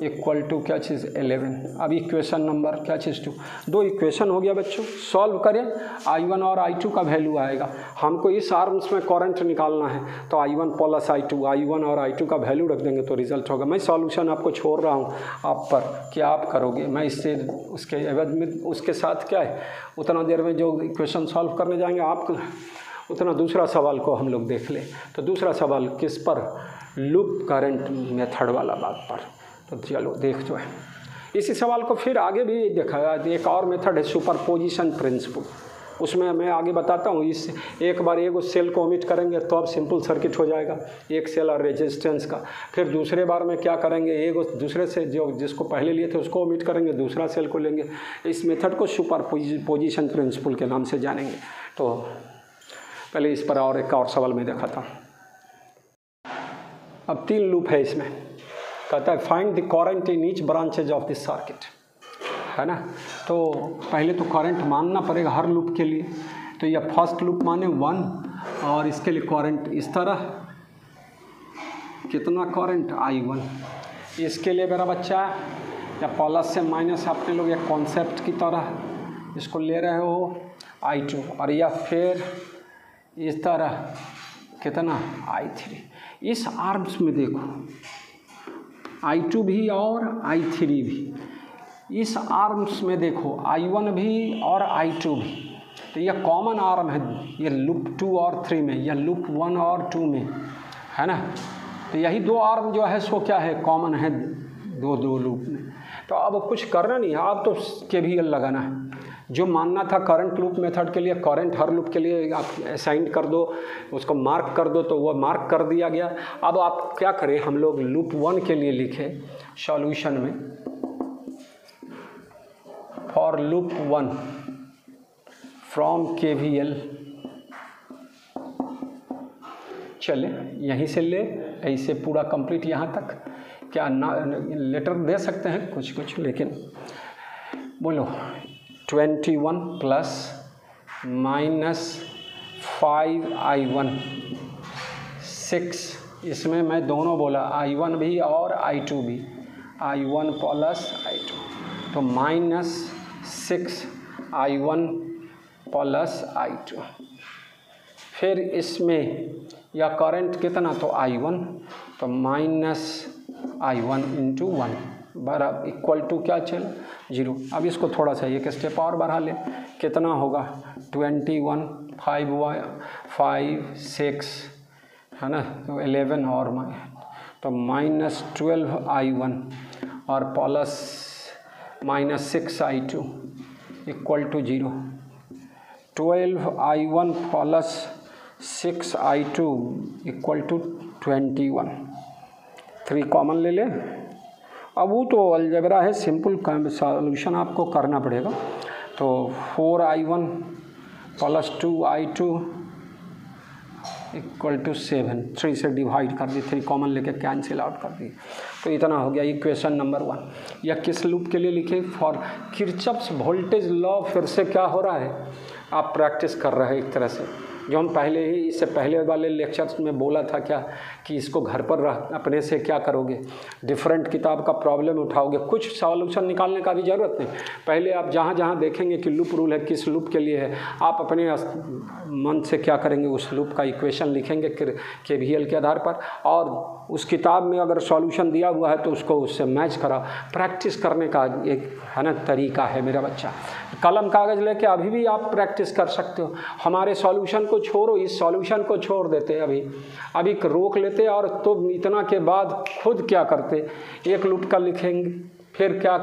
= क्या चीज़ 11। अब इक्वेशन नंबर क्या चीज़ 2, 2 इक्वेशन हो गया बच्चों, सॉल्व करें I1 और I2 का वैल्यू आएगा। हमको इस आर्म्स में करंट निकालना है तो I1 + I2, I1 और I2 का वैल्यू रख देंगे तो रिजल्ट होगा। मैं सॉल्यूशन आपको छोड़ रहा हूँ आप पर, क्या आप करोगे, मैं इससे उसके एवज में उसके साथ क्या है उतना देर में जो इक्वेशन सॉल्व करने जाएंगे आप उतना दूसरा सवाल को हम लोग देख लें। तो दूसरा सवाल किस पर, लूप करंट मेथड वाला बात पर। तो चलो देख जो है इसी सवाल को फिर आगे भी देखा, एक और मेथड है सुपरपोजिशन प्रिंसिपल, उसमें मैं आगे बताता हूँ। इस एक बार एक सेल को ओमिट करेंगे तो अब सिंपल सर्किट हो जाएगा, एक सेल और रेजिस्टेंस का। फिर दूसरे बार में क्या करेंगे, एक दूसरे से जो जिसको पहले लिए थे उसको ओमिट करेंगे, दूसरा सेल को लेंगे। इस मेथड को सुपरपोजिशन प्रिंसिपल के नाम से जानेंगे। तो पहले इस पर और एक और सवाल में देखा था। अब 3 लूप है इसमें, कहता है find the current in each branches of this circuit, है ना। तो पहले तो करंट मानना पड़ेगा हर लूप के लिए। तो यह फर्स्ट लूप माने 1 और इसके लिए करंट इस तरह, कितना करंट I1। इसके लिए मेरा बच्चा या प्लस से माइनस अपने लोग एक कॉन्सेप्ट की तरह इसको ले रहे हो I2, और या फिर इस तरह कितना I3। इस आर्म्स में देखो I2 भी और I3 भी, इस आर्म्स में देखो I1 भी और I2 भी। तो यह कॉमन आर्म है, ये लूप 2 और 3 में, यह लूप 1 और 2 में, है ना। तो यही 2 आर्म जो है सो क्या है कॉमन है दो लूप में। तो अब कुछ करना नहीं है, अब तो KVL लगाना है। जो मानना था करंट लूप मेथड के लिए, करंट हर लूप के लिए आप असाइन कर दो, उसको मार्क कर दो, तो वो मार्क कर दिया गया। अब आप क्या करें, हम लोग लूप 1 के लिए लिखें सॉल्यूशन में, फॉर लूप 1 फ्रॉम KVL, चले यहीं से ले ऐसे पूरा कंप्लीट यहाँ तक, क्या ना लेटर दे सकते हैं कुछ कुछ, लेकिन बोलो 21 प्लस माइनस 5I1 6, इसमें मैं दोनों बोला I1 भी और I2 भी, I1 प्लस I2, तो माइनस 6I1 प्लस I2। फिर इसमें या करंट कितना, तो I1, तो माइनस I1 इंटू 1 बराबर इक्वल टू क्या चल 0। अब इसको थोड़ा सा एक स्टेप और बढ़ा ले, कितना होगा 21 5 6 है ना, तो 11 और तो माइनस 12I1 और plus minus 6I2 equal to 0। 12I1 plus 6I2 equal to 21, 3 common ले ले। अब वो तो अलजेब्रा है, सिंपल सॉल्यूशन आपको करना पड़ेगा। तो 4I1 plus 2I2 equal to 7, 3 से डिवाइड कर दी, 3 कॉमन लेके कैंसिल आउट कर दी, तो इतना हो गया इक्वेशन नंबर 1। या किस लूप के लिए लिखे, फॉर किरचॉफ्स वोल्टेज लॉ। फिर से क्या हो रहा है, आप प्रैक्टिस कर रहे हैं एक तरह से, जो हम पहले ही इससे पहले वाले लेक्चर्स में बोला था क्या, कि इसको घर पर रह अपने से क्या करोगे, डिफरेंट किताब का प्रॉब्लम उठाओगे, कुछ सॉल्यूशन निकालने का भी ज़रूरत नहीं। पहले आप जहाँ जहाँ देखेंगे कि लूप रूल है, किस लूप के लिए है, आप अपने मन से क्या करेंगे, उस लूप का इक्वेशन लिखेंगे KVL के आधार पर, और उस किताब में अगर सॉल्यूशन दिया हुआ है तो उसको उससे मैच करा। प्रैक्टिस करने का एक है ना तरीका है मेरा बच्चा। कलम कागज़ लेके अभी भी आप प्रैक्टिस कर सकते हो। हमारे सॉल्यूशन को छोड़ो, इस सॉल्यूशन को छोड़ देते अभी रोक लेते, और तो इतना के बाद खुद क्या करते, एक लूप का लिखेंगे, फिर क्या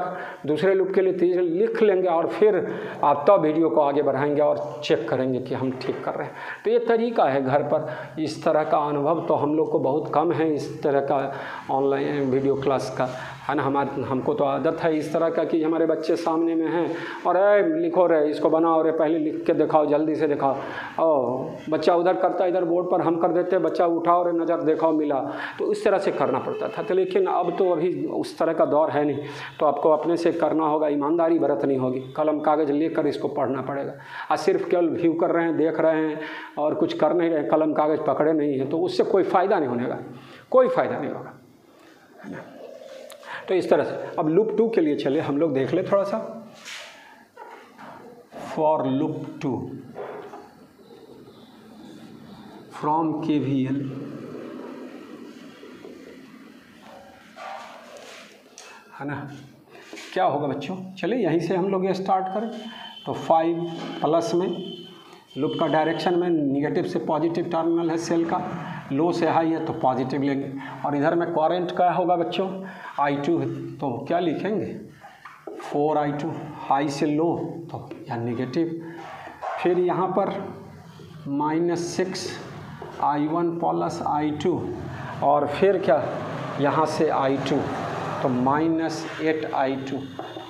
दूसरे लूप के लिए तीसरे लिख लेंगे, और फिर आप तब वीडियो को आगे बढ़ाएंगे और चेक करेंगे कि हम ठीक कर रहे हैं। तो ये तरीका है घर पर। इस तरह का अनुभव तो हम लोग को बहुत कम है, इस तरह का ऑनलाइन वीडियो क्लास का, है ना। हमको तो आदत है इस तरह का कि हमारे बच्चे सामने में हैं और लिखो रे, इसको बनाओ रे, पहले लिख के दिखाओ, जल्दी से दिखाओ। ओ बच्चा उधर करता है, इधर बोर्ड पर हम कर देते, बच्चा उठाओ रे, नज़र देखाओ, मिला। तो इस तरह से करना पड़ता था। तो लेकिन अब तो अभी उस तरह का दौर है नहीं, तो आपको अपने से करना होगा, ईमानदारी बरतनी होगी, कलम कागज़ लेकर इसको पढ़ना पड़ेगा। आज सिर्फ केवल व्यू कर रहे हैं, देख रहे हैं और कुछ कर नहीं रहे, कलम कागज़ पकड़े नहीं है, तो उससे कोई फ़ायदा नहीं होने का, कोई फ़ायदा नहीं होगा, है ना। तो इस तरह से अब लूप 2 के लिए चले हम लोग देख ले थोड़ा सा। फॉर लूप 2 फ्रॉम KVL, है ना। क्या होगा बच्चों, चले यहीं से हम लोग ये स्टार्ट करें। तो 5 प्लस में लूप का डायरेक्शन में निगेटिव से पॉजिटिव टर्मिनल है सेल का, लो से हाई है तो पॉजिटिव लेंगे, और इधर में करंट क्या होगा बच्चों I2 है, तो क्या लिखेंगे 4I2, हाई से लो तो या निगेटिव। फिर यहाँ पर -6I1 प्लस I2, और फिर क्या यहाँ से I2, तो -8I2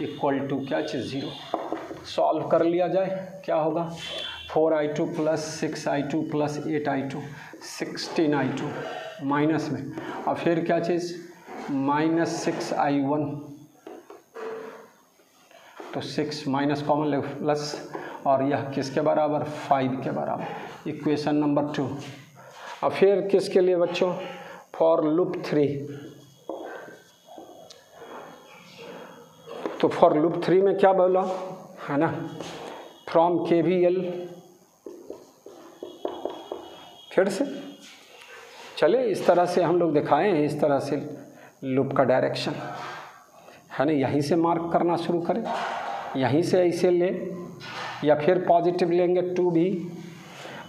इक्वल टू क्या चीज़ 0। सॉल्व कर लिया जाए, क्या होगा 4I2 plus 6I2 plus 8I2 16I2 minus में, और फिर क्या चीज़ -6I1, तो 6 माइनस कॉमन ले प्लस, और यह किसके बराबर 5 के बराबर, इक्वेशन नंबर 2। और फिर किसके लिए बच्चों, फॉर लूप 3, तो फॉर लूप 3 में क्या बोला है ना, फ्रॉम KVL। फिर से चले इस तरह से हम लोग दिखाएं, इस तरह से लूप का डायरेक्शन है ना, यहीं से मार्क करना शुरू करें, यहीं से ऐसे ले, या फिर पॉजिटिव लेंगे 2 भी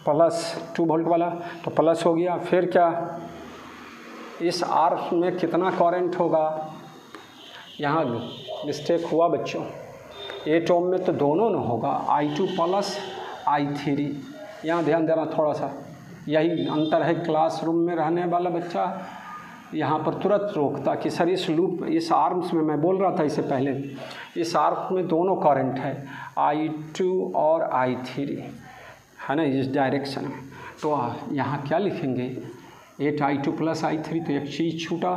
प्लस 2 वोल्ट वाला, तो प्लस हो गया। फिर क्या इस आर्क में कितना करंट होगा, यहाँ मिस्टेक हुआ बच्चों, 8 ओम में तो दोनों न होगा, I2 प्लस I3। यहाँ ध्यान देना थोड़ा सा, यही अंतर है क्लासरूम में रहने वाला बच्चा यहाँ पर तुरंत रोकता कि सर इस लूप, इस आर्म्स में, मैं बोल रहा था इससे पहले, इस आर्म में दोनों करंट है, I2 और I3 है ना, इस डायरेक्शन में। तो यहाँ क्या लिखेंगे, 8I2 प्लस I3, तो एक चीज़ छूटा,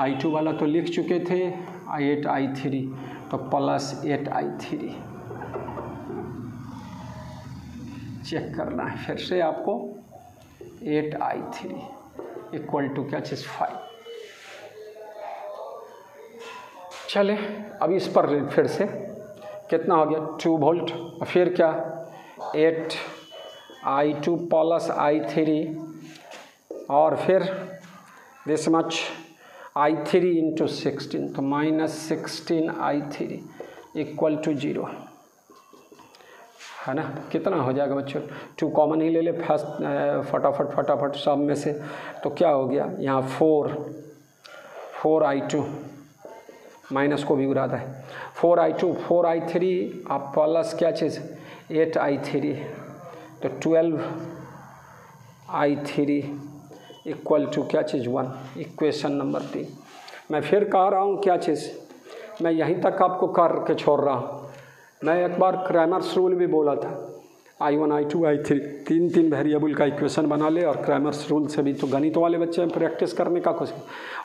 I2 वाला तो लिख चुके थे, 8I3, तो प्लस 8I3 चेक करना है फिर से आपको। 8I3 इक्वल टू क्या चीज़ 5। चले अब इस पर फिर से कितना हो गया 2 वोल्ट, फिर क्या 8I2 प्लस I3 और फिर दिस मच I3 इंटू 16, तो -16I3 इक्वल टू 0 है ना। कितना हो जाएगा बच्चों, 2 कॉमन ही ले ले फटाफट सब में से, तो क्या हो गया यहाँ 4I2 माइनस को भी उड़ाता है, 4I2 4I3 आप प्लस क्या चीज़ 8I3, तो 12I3 इक्वल टू क्या चीज़ 1। Equation number 3। मैं फिर कह रहा हूँ क्या चीज़, मैं यहीं तक आपको कर के छोड़ रहा हूँ। मैं एक बार क्रैमर्स रूल भी बोला था, I1 I2 I3 तीन वेरिएबल का इक्वेशन बना ले, और क्रैमर्स रूल से भी तो गणित वाले बच्चे प्रैक्टिस करने का कुछ,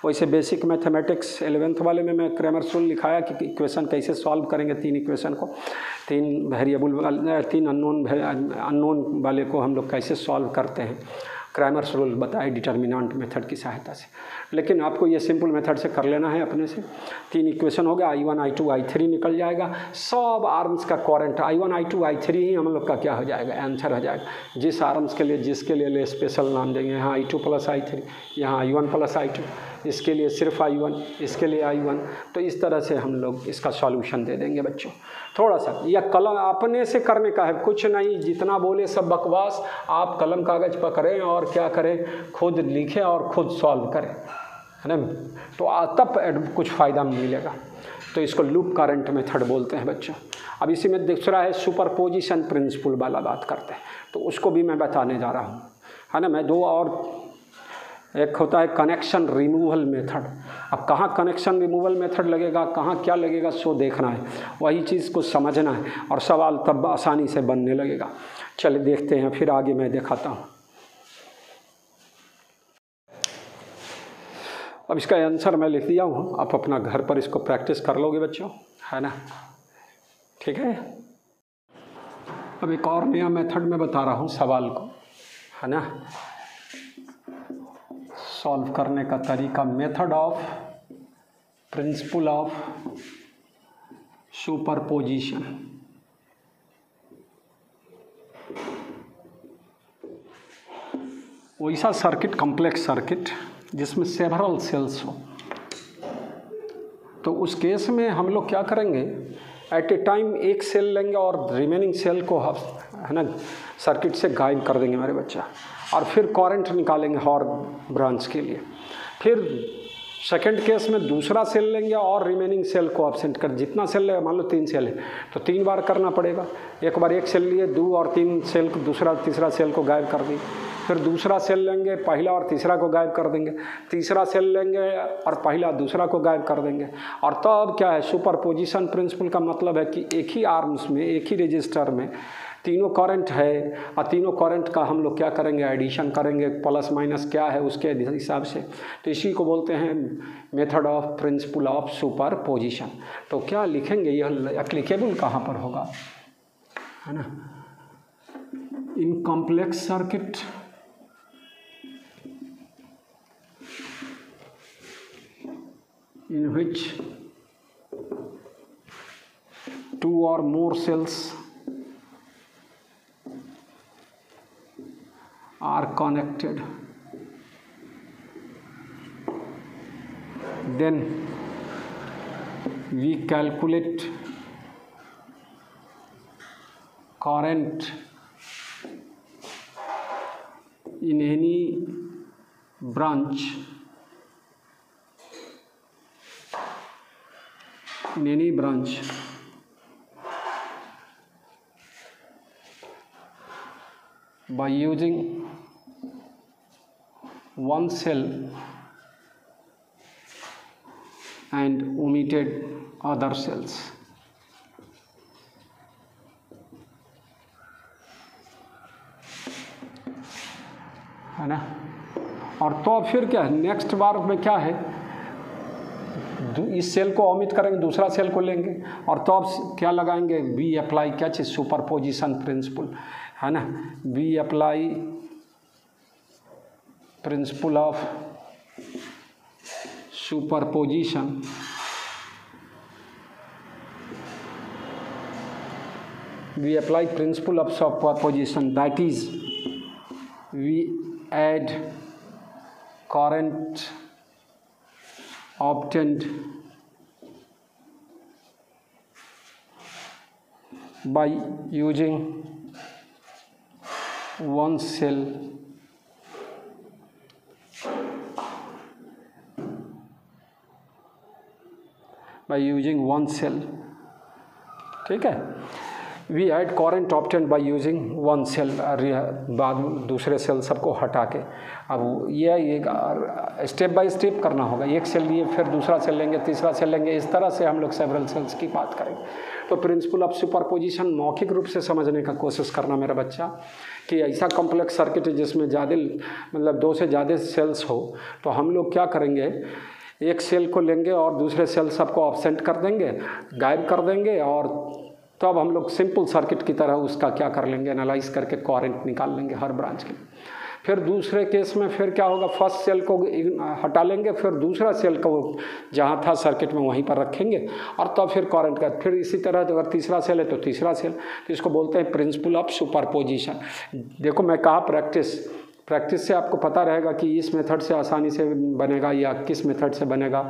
वैसे बेसिक मैथमेटिक्स 11th वाले में मैं क्रैमर्स रूल लिखाया कि इक्वेशन कैसे सॉल्व करेंगे, 3 इक्वेशन को, 3 वेरिएबल 3 अननोन वाले को हम लोग कैसे सॉल्व करते हैं, क्रैमर्स रूल बताए डिटर्मिनेंट मेथड की सहायता से। लेकिन आपको ये सिंपल मेथड से कर लेना है अपने से। 3 इक्वेशन हो गया, I1 I2 I3 निकल जाएगा, सब आर्म्स का करंट I1 I2 I3 ही हम लोग का क्या हो जाएगा, आंसर हो जाएगा। जिस आर्म्स के लिए जिसके लिए स्पेशल नाम देंगे, यहाँ I2 प्लस I3, यहाँ I1 प्लस I2, इसके लिए सिर्फ I1, इसके लिए I1, तो इस तरह से हम लोग इसका सॉल्यूशन दे देंगे बच्चों। थोड़ा सा यह कलम अपने से करने का है, कुछ नहीं, जितना बोले सब बकवास, आप कलम कागज़ पकड़ें और क्या करें, खुद लिखें और खुद सॉल्व करें, है ना, तो तब कुछ फ़ायदा मिलेगा। तो इसको लूप करंट मेथड बोलते हैं बच्चों। अब इसी में दूसरा है सुपरपोजिशन प्रिंसिपल वाला बात करते हैं, तो उसको भी मैं बताने जा रहा हूँ, है ना। मैं 2 और, एक होता है कनेक्शन रिमूवल मेथड। अब कहाँ कनेक्शन रिमूवल मेथड लगेगा, कहाँ क्या लगेगा, सो देखना है, वही चीज़ को समझना है, और सवाल तब आसानी से बनने लगेगा। चलिए देखते हैं, फिर आगे मैं दिखाता हूँ। अब इसका आंसर मैं लिख दिया हूँ, आप अपना घर पर इसको प्रैक्टिस कर लोगे बच्चों, है ना, ठीक है। अब एक और नया मेथड मैं बता रहा हूँ सवाल को, है ना, सॉल्व करने का तरीका, method of principal of superposition. वैसा सर्किट, कॉम्प्लेक्स सर्किट जिसमें सेवरल सेल्स हो, तो उस केस में हम लोग क्या करेंगे, एट ए टाइम एक सेल लेंगे और रिमेनिंग सेल को, है ना, सर्किट से गायब कर देंगे मेरे बच्चा, और फिर करंट निकालेंगे हर ब्रांच के लिए। फिर सेकंड केस में दूसरा सेल लेंगे और रिमेनिंग सेल को एब्सेंट कर, जितना सेल है, मान लो 3 सेल है तो 3 बार करना पड़ेगा। एक बार एक सेल लिए, 2 और 3 सेल को, दूसरा तीसरा सेल को गायब कर दी। फिर दूसरा सेल लेंगे, पहला और तीसरा को गायब कर देंगे। तीसरा सेल लेंगे और पहला दूसरा को गायब कर देंगे। और तब क्या है, सुपरपोजिशन प्रिंसिपल का मतलब है कि एक ही आर्म्स में, एक ही रजिस्टर में तीनों करंट है, और तीनों करंट का हम लोग क्या करेंगे, एडिशन करेंगे, प्लस माइनस क्या है उसके हिसाब से। तो इसी को बोलते हैं method of principal of superposition. तो क्या लिखेंगे, यह एप्लीकेबल कहाँ पर होगा, है ना, in complex circuit in which 2 or more cells are connected, then we calculate current in any branch, by using one cell and omitted other cells. है ना। और तो फिर क्या है, नेक्स्ट बार में क्या है, इस सेल को ओमिट करेंगे, दूसरा सेल को लेंगे और तो अब क्या लगाएंगे, वी अप्लाई क्या चीज़, सुपरपोजिशन प्रिंसिपल, है ना। We apply principle of superposition we apply principle of superposition, that is we add current obtained by using one cell ठीक है। We add current obtained by using one cell, बाद दूसरे cell सबको हटा के। अब ये एक स्टेप बाय स्टेप करना होगा, एक सेल लिए फिर दूसरा सेल लेंगे, तीसरा सेल लेंगे, इस तरह से हम लोग सेवरल सेल्स की बात करेंगे। तो प्रिंसिपल ऑफ सुपरपोजिशन मौखिक रूप से समझने का कोशिश करना मेरा बच्चा, कि ऐसा कॉम्प्लेक्स सर्किट है जिसमें ज़्यादा मतलब दो से ज़्यादा सेल्स हो, तो हम लोग क्या करेंगे, एक सेल को लेंगे और दूसरे सेल सबको एब्सेंट कर देंगे, गायब कर देंगे, और तब हम लोग सिंपल सर्किट की तरह उसका क्या कर लेंगे, एनालाइज करके करंट निकाल लेंगे हर ब्रांच के। फिर दूसरे केस में फिर क्या होगा, फर्स्ट सेल को हटा लेंगे, फिर दूसरा सेल को जहाँ था सर्किट में वहीं पर रखेंगे और तब फिर करंट का, फिर इसी तरह अगर तीसरा सेल है तो तीसरा सेल, तो इसको बोलते हैं प्रिंसिपल ऑफ सुपरपोजिशन। देखो मैं कहा प्रैक्टिस से आपको पता रहेगा कि इस मेथड से आसानी से बनेगा या किस मेथड से बनेगा,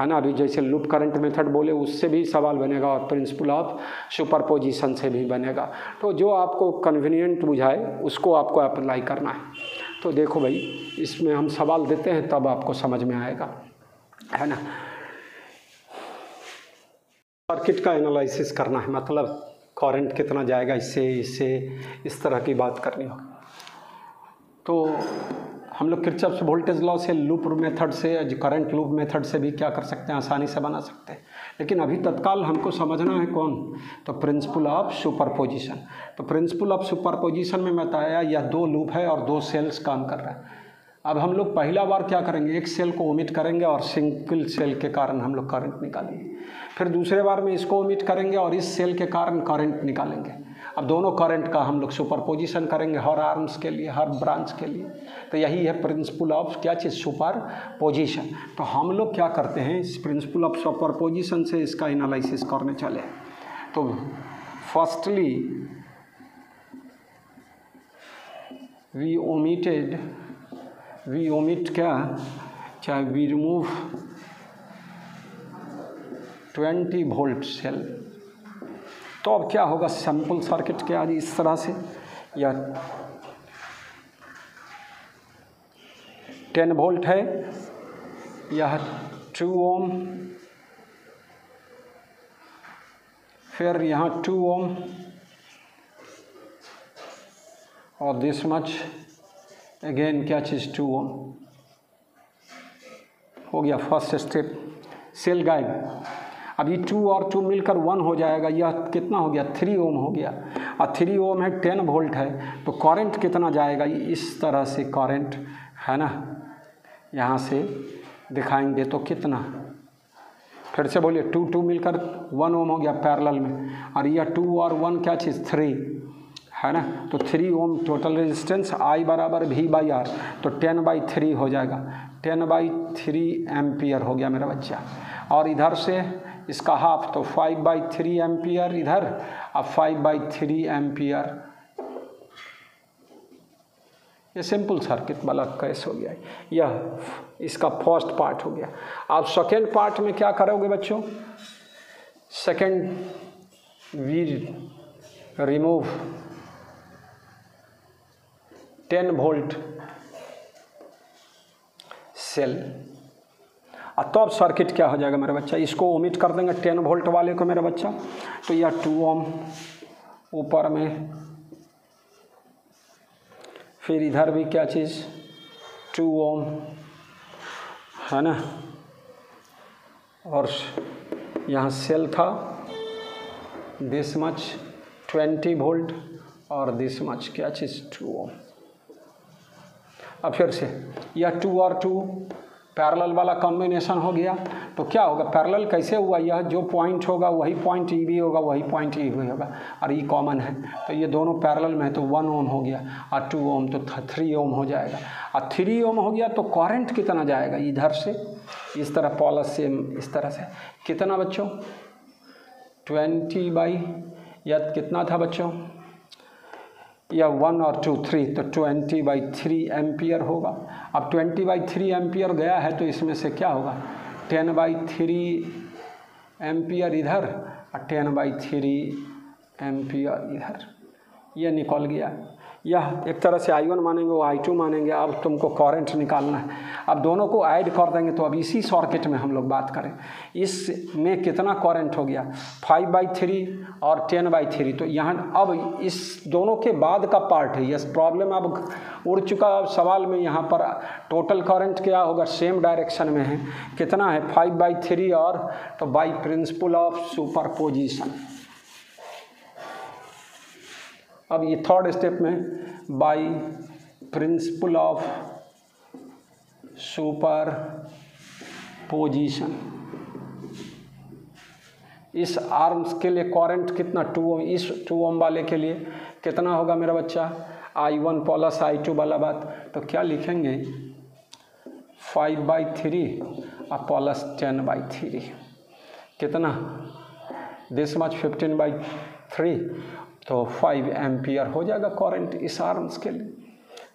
है ना। अभी जैसे लूप करंट मेथड बोले उससे भी सवाल बनेगा और प्रिंसिपल ऑफ सुपरपोजिशन से भी बनेगा। तो जो आपको कन्वीनियंट बुझाए उसको आपको अप्लाई करना है। तो देखो भाई, इसमें हम सवाल देते हैं तब आपको समझ में आएगा, है ना। सर्किट का एनालिसिस करना है, मतलब करंट कितना जाएगा, इससे इस तरह की बात करनी होगी। तो हम लोग किरचॉफ्स वोल्टेज लॉ से, लूप मेथड से, करंट लूप मेथड से भी क्या कर सकते हैं, आसानी से बना सकते हैं। लेकिन अभी तत्काल हमको समझना है कौन, तो प्रिंसिपल ऑफ सुपरपोजिशन। तो प्रिंसिपल ऑफ सुपरपोजिशन में बताया यह दो लूप है और दो सेल्स काम कर रहा है। अब हम लोग पहला बार क्या करेंगे, एक सेल को ओमिट करेंगे और सिंगल सेल के कारण हम लोग करंट निकालेंगे। फिर दूसरे बार में इसको ओमिट करेंगे और इस सेल के कारण करंट निकालेंगे। अब दोनों करंट का हम लोग सुपरपोजिशन करेंगे हर आर्म्स के लिए, हर ब्रांच के लिए। तो यही है प्रिंसिपल ऑफ क्या चीज़, सुपरपोजिशन। तो हम लोग क्या करते हैं, इस प्रिंसिपल ऑफ सुपरपोजिशन से इसका एनालिसिस करने चले। तो फर्स्टली वी ओमिट क्या, चाहे वी रिमूव 20 वोल्ट सेल। तो अब क्या होगा, सिंपल सर्किट क्या है इस तरह से, या 10 वोल्ट है, यह 2 ओम, फिर यहाँ 2 ओम और दिस मच अगेन क्या चीज़ 2 ओम हो गया। फर्स्ट स्टेप सेल गायब। अभी 2 और 2 मिलकर 1 हो जाएगा, यह कितना हो गया, 3 ओम हो गया। और 3 ओम है, 10 वोल्ट है, तो करंट कितना जाएगा, इस तरह से करंट, है ना। यहाँ से दिखाएंगे तो कितना, फिर से बोलिए, 2 मिलकर 1 ओम हो गया पैरेलल में, और यह 2 और 1 क्या चीज़ 3, है ना। तो 3 ओम टोटल रेजिस्टेंस, I बराबर V/R, तो 10/3 हो जाएगा, 10/3 एम्पियर हो गया मेरा बच्चा। और इधर से इसका हाफ, तो 5/3 एम्पियर इधर और 5/3 एम्पियर। ये सिंपल सर्किट वाला केस हो गया, यह इसका फर्स्ट पार्ट हो गया। अब सेकेंड पार्ट में क्या करोगे बच्चों, second we remove 10 volt cell. और तब सर्किट क्या हो जाएगा मेरा बच्चा, इसको ओमिट कर देंगे 10 वोल्ट वाले को मेरा बच्चा, तो यह 2 ओम ऊपर में फिर इधर भी क्या चीज़ 2 ओम है ना, और यहाँ सेल था दिस मच 20 वोल्ट और दिस मच क्या चीज़ 2 ओम। अब फिर से यह 2 और 2 पैरेलल वाला कॉम्बिनेशन हो गया, तो क्या होगा, पैरेलल कैसे हुआ, यह जो पॉइंट होगा वही पॉइंट ई भी होगा, वही पॉइंट ई भी होगा, और ई कॉमन है, तो ये दोनों पैरेलल में है, तो 1 ओम हो गया, और 2 ओम तो 3 ओम हो जाएगा, और 3 ओम हो गया तो करंट कितना जाएगा इधर से इस तरह प्लस से इस तरह से, कितना बच्चों 20 बाई या कितना था बच्चों, या 1 और 2 3, तो 20/3 एम्पियर होगा। अब 20/3 एम्पियर गया है तो इसमें से क्या होगा 10/3 एम्पियर इधर और 10/3 एम्पियर इधर, ये निकल गया। यह एक तरह से I1 मानेंगे, वो I2 मानेंगे। अब तुमको करंट निकालना है, अब दोनों को ऐड कर देंगे। तो अब इसी सर्किट में हम लोग बात करें, इसमें कितना करंट हो गया 5/3 और 10/3। तो यहाँ अब इस दोनों के बाद का पार्ट है, यस प्रॉब्लम अब उड़ चुका। अब सवाल में यहाँ पर टोटल करंट क्या होगा, सेम डायरेक्शन में है, कितना है 5/3 और तो बाई प्रिंसिपल ऑफ सुपरपोजिशन। अब ये थर्ड स्टेप में by principle of super position, इस आर्म्स के लिए करंट कितना 2 ओम, इस 2 ओम वाले के लिए कितना होगा मेरा बच्चा I1 प्लस I2 वाला बात, तो क्या लिखेंगे 5/3 और प्लस 10/3 कितना दिस मच 15/3, तो 5 एम्पियर हो जाएगा करंट इस आर्म्स के लिए।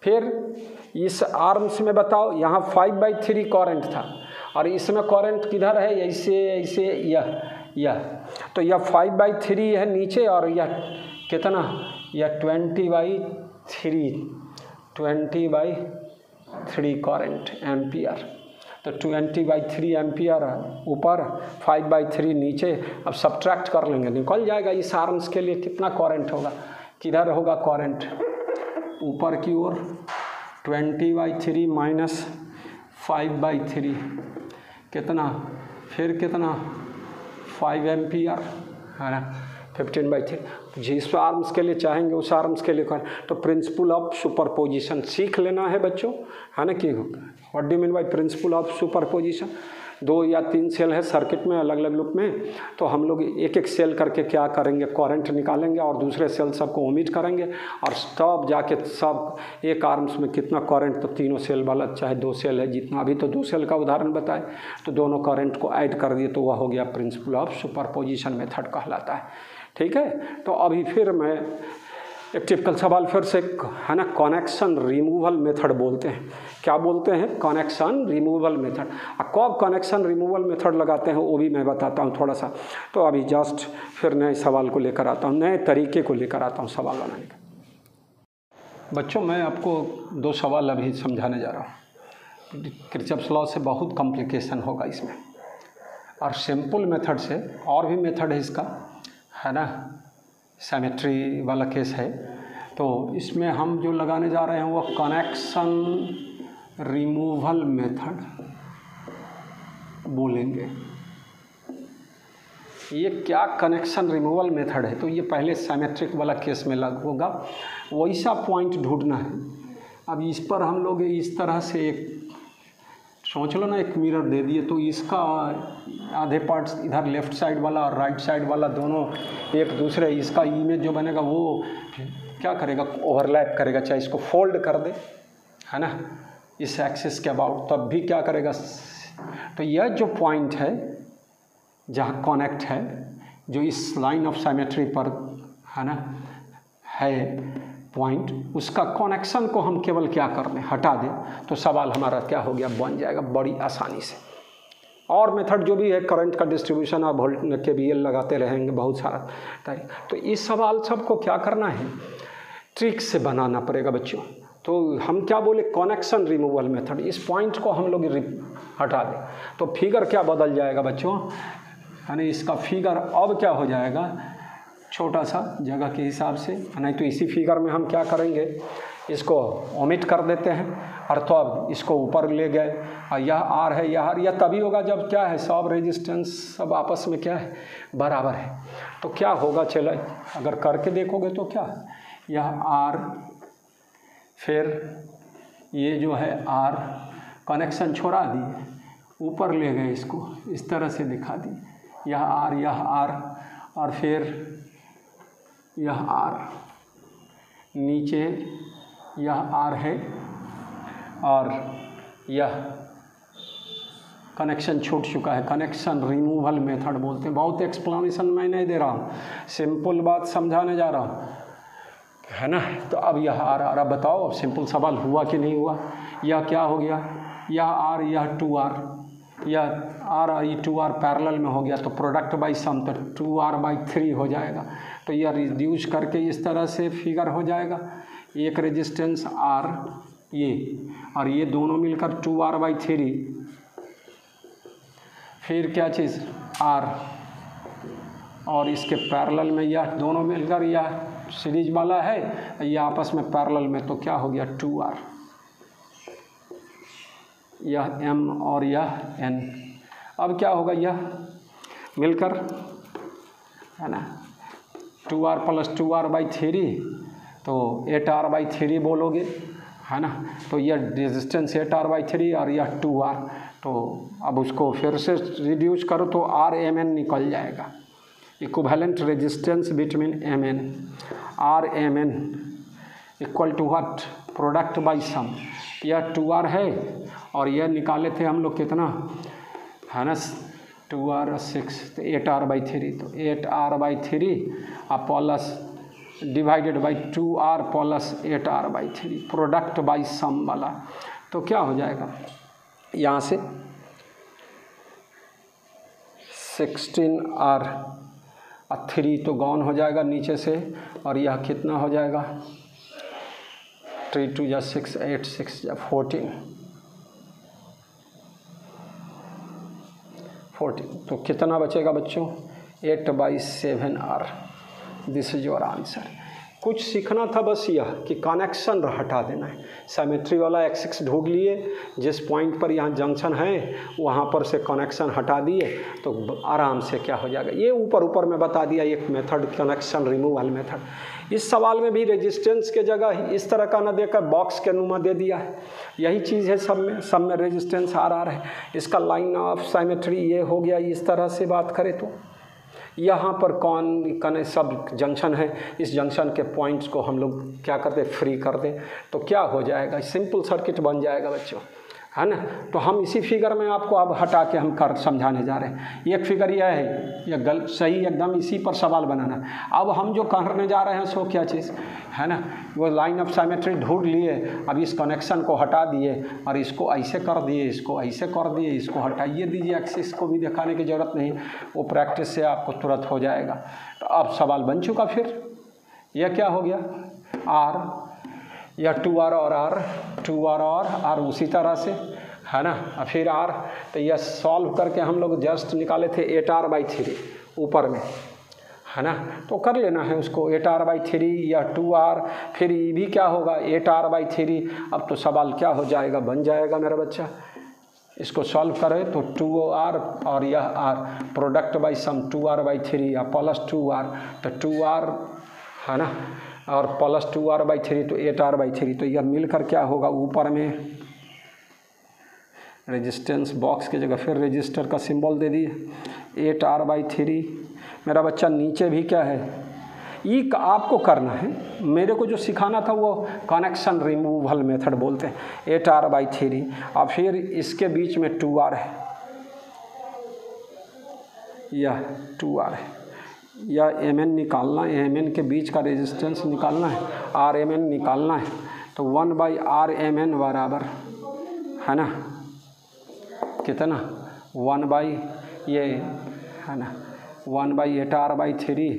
फिर इस आर्म्स में बताओ, यहाँ 5/3 करंट था और इसमें करंट किधर है, ऐसे ऐसे यह तो यह 5/3 है नीचे, और यह कितना, यह 20/3 करंट एम्पियर, तो 20/3 एम्पियर ऊपर 5/3 नीचे। अब सब्ट्रैक्ट कर लेंगे, निकल जाएगा इस आर्म्स के लिए कितना करंट होगा, किधर होगा करंट ऊपर की ओर 20/3 माइनस 5/3 कितना, फिर कितना 5 एम्पियर है ना, 15/3। जिस आर्म्स के लिए चाहेंगे उस आर्म्स के लिए कर, तो प्रिंसिपल ऑफ सुपरपोजिशन सीख लेना है बच्चों, है ना। कि what do mean by principle of superposition, 2 या 3 सेल है सर्किट में अलग अलग लूप में, तो हम लोग एक एक सेल करके क्या करेंगे करंट निकालेंगे और दूसरे सेल सबको ओमिट करेंगे, और तब जाके सब एक आर्म्स में कितना करंट, तो तीनों सेल वाला चाहे 2 सेल है जितना, अभी तो 2 सेल का उदाहरण बताए, तो दोनों करंट को ऐड कर दिए, तो वह हो गया प्रिंसिपल ऑफ सुपरपोजिशन मेथड कहलाता है। ठीक है, तो अभी फिर मैं एक टिपिकल सवाल फिर से, है ना, कनेक्शन रिमूवल मेथड बोलते हैं। क्या बोलते हैं, कनेक्शन रिमूवल मेथड। कब कनेक्शन रिमूवल मेथड लगाते हैं वो भी मैं बताता हूँ थोड़ा सा। तो अभी जस्ट फिर नए सवाल को लेकर आता हूँ, नए तरीके को लेकर आता हूँ सवाल बनाने का। बच्चों मैं आपको 2 सवाल अभी समझाने जा रहा हूँ। किरचॉफ्स लॉ से बहुत कॉम्प्लिकेशन होगा इसमें, और सिंपल मेथड से और भी मेथड है इसका, है ना, सिमेट्री वाला केस है। तो इसमें हम जो लगाने जा रहे हैं वो कनेक्शन रिमूवल मेथड बोलेंगे। ये क्या कनेक्शन रिमूवल मेथड है, तो ये पहले सिमेट्रिक वाला केस में लागू होगा, वैसा पॉइंट ढूंढना है। अब इस पर हम लोग इस तरह से एक सोच लो ना, एक मिरर दे दिए, तो इसका आधे पार्ट्स इधर लेफ़्ट साइड वाला और राइट साइड वाला दोनों एक दूसरे, इसका इमेज जो बनेगा वो क्या करेगा, ओवरलैप करेगा, चाहे इसको फोल्ड कर दे, है ना, इस एक्सिस के अबाउट, तब भी क्या करेगा। तो यह जो पॉइंट है जहाँ कनेक्ट है, जो इस लाइन ऑफ सिमेट्री पर, है ना, है पॉइंट, उसका कनेक्शन को हम केवल क्या कर दें, हटा दें, तो सवाल हमारा क्या हो गया, बन जाएगा बड़ी आसानी से। और मेथड जो भी है करंट का डिस्ट्रीब्यूशन और वोल्ट KVL लगाते रहेंगे, बहुत सारा तरीका। तो इस सवाल सबको क्या करना है, ट्रिक से बनाना पड़ेगा बच्चों। तो हम क्या बोले, कनेक्शन रिमूवल मेथड, इस पॉइंट को हम लोग हटा दें, तो फिगर क्या बदल जाएगा बच्चों, यानी इसका फिगर अब क्या हो जाएगा, छोटा सा जगह के हिसाब से। नहीं तो इसी फिगर में हम क्या करेंगे, इसको ओमिट कर देते हैं और तो अब इसको ऊपर ले गए और यह आर है, यह तभी होगा जब क्या है, सब रेजिस्टेंस सब आपस में क्या है, बराबर है। तो क्या होगा, चलो अगर करके देखोगे तो क्या, यह आर, फिर ये जो है आर कनेक्शन छोड़ा दिए, ऊपर ले गए, इसको इस तरह से दिखा दिए, यह आर और फिर यह आर, नीचे यह आर है और यह कनेक्शन छूट चुका है। कनेक्शन रिमूवल मेथड बोलते हैं। बहुत एक्सप्लेनेशन मैं नहीं दे रहा हूँ, सिंपल बात समझाने जा रहा हूँ, है ना। तो अब यह आर, अब बताओ, अब सिंपल सवाल हुआ कि नहीं हुआ। यह क्या हो गया, यह आर, यह 2R, यह आर और ये 2R पैरेलल में हो गया, तो प्रोडक्ट बाई सम तो 2R/3 हो जाएगा। तो यह रिड्यूस करके इस तरह से फिगर हो जाएगा, एक रेजिस्टेंस R ये और ये दोनों मिलकर 2R/3, फिर क्या चीज़ R और इसके पैरेलल में यह दोनों मिलकर यह सीरीज वाला है, यह आपस में पैरेलल में, तो क्या हो गया 2R, यह M और यह N। अब क्या होगा, यह मिलकर, है ना, 2R + 2R/3 तो 8R/3 बोलोगे, है ना। तो यह रेजिस्टेंस 8R/3 और यह 2R, तो अब उसको फिर से रिड्यूस करो तो RMN निकल जाएगा, equivalent resistance between MN, RMN equal to what, product by sum. यह 2R है और यह निकाले थे हम लोग कितना, है ना, 2R 6 तो 8R/3, तो 8R/3 plus divided by 2R plus 8R/3, product by sum वाला। तो क्या हो जाएगा, यहाँ से 16R और 3 तो गॉन हो जाएगा नीचे से, और यह कितना हो जाएगा, 3 2 6 8 6 14, तो कितना बचेगा बच्चों, 8/7R। This is your answer. कुछ सीखना था बस यह कि कनेक्शन हटा देना है। सिमेट्री वाला एक्सिस ढूंढ लिए, जिस पॉइंट पर यहाँ जंक्शन है वहाँ पर से कनेक्शन हटा दिए तो आराम से क्या हो जाएगा। ये ऊपर में बता दिया एक मेथड, कनेक्शन रिमूवल मेथड। इस सवाल में भी रेजिस्टेंस के जगह इस तरह का न देकर बॉक्स के नुमा दे दिया है। यही चीज़ है सब में रेजिस्टेंस RR है। इसका लाइन ऑफ सिमेट्री ये हो गया। इस तरह से बात करें तो यहाँ पर कौन सब जंक्शन है, इस जंक्शन के पॉइंट्स को हम लोग क्या करते, फ्री कर दें तो क्या हो जाएगा, सिंपल सर्किट बन जाएगा बच्चों, है ना। तो हम इसी फिगर में आपको अब हटा के हम कर समझाने जा रहे हैं। एक फिगर यह है, यह गलत सही एकदम इसी पर सवाल बनाना। अब हम जो करने जा रहे हैं सो क्या चीज़ है ना, वो लाइन ऑफ सिमेट्री ढूंढ लिए, अब इस कनेक्शन को हटा दिए और इसको ऐसे कर दिए, इसको ऐसे कर दिए, इसको हटाइए दीजिए, एक्सिस को भी दिखाने की ज़रूरत नहीं, वो प्रैक्टिस से आपको तुरंत हो जाएगा। तो अब सवाल बन चुका। फिर यह क्या हो गया, R या 2R और R, 2R और R उसी तरह से, है ना। फिर R, तो यह सॉल्व करके हम लोग जस्ट निकाले थे 8R/3 ऊपर में, है ना। तो कर लेना है उसको, 8R/3 या 2R, फिर ये भी क्या होगा 8R/3। अब तो सवाल क्या हो जाएगा, बन जाएगा मेरा बच्चा। इसको सॉल्व करें तो 2R और यह R, product by some 2R/3 या प्लस 2R, तो 2R, है ना, और प्लस 2R/3 तो 8R/3। तो यह मिलकर क्या होगा, ऊपर में रेजिस्टेंस बॉक्स की जगह फिर रजिस्टर का सिंबल दे दिए 8R/3। मेरा बच्चा नीचे भी क्या है, ये आपको करना है। मेरे को जो सिखाना था वो कनेक्शन रिमूवल मेथड बोलते हैं, 8R/3 और फिर इसके बीच में 2R है, यह 2R है, या MN निकालना है, MN के बीच का रेजिस्टेंस निकालना है, RMN निकालना है। तो 1/RMN बराबर, है ना, कितना 1 ये, है ना, 1/8R/3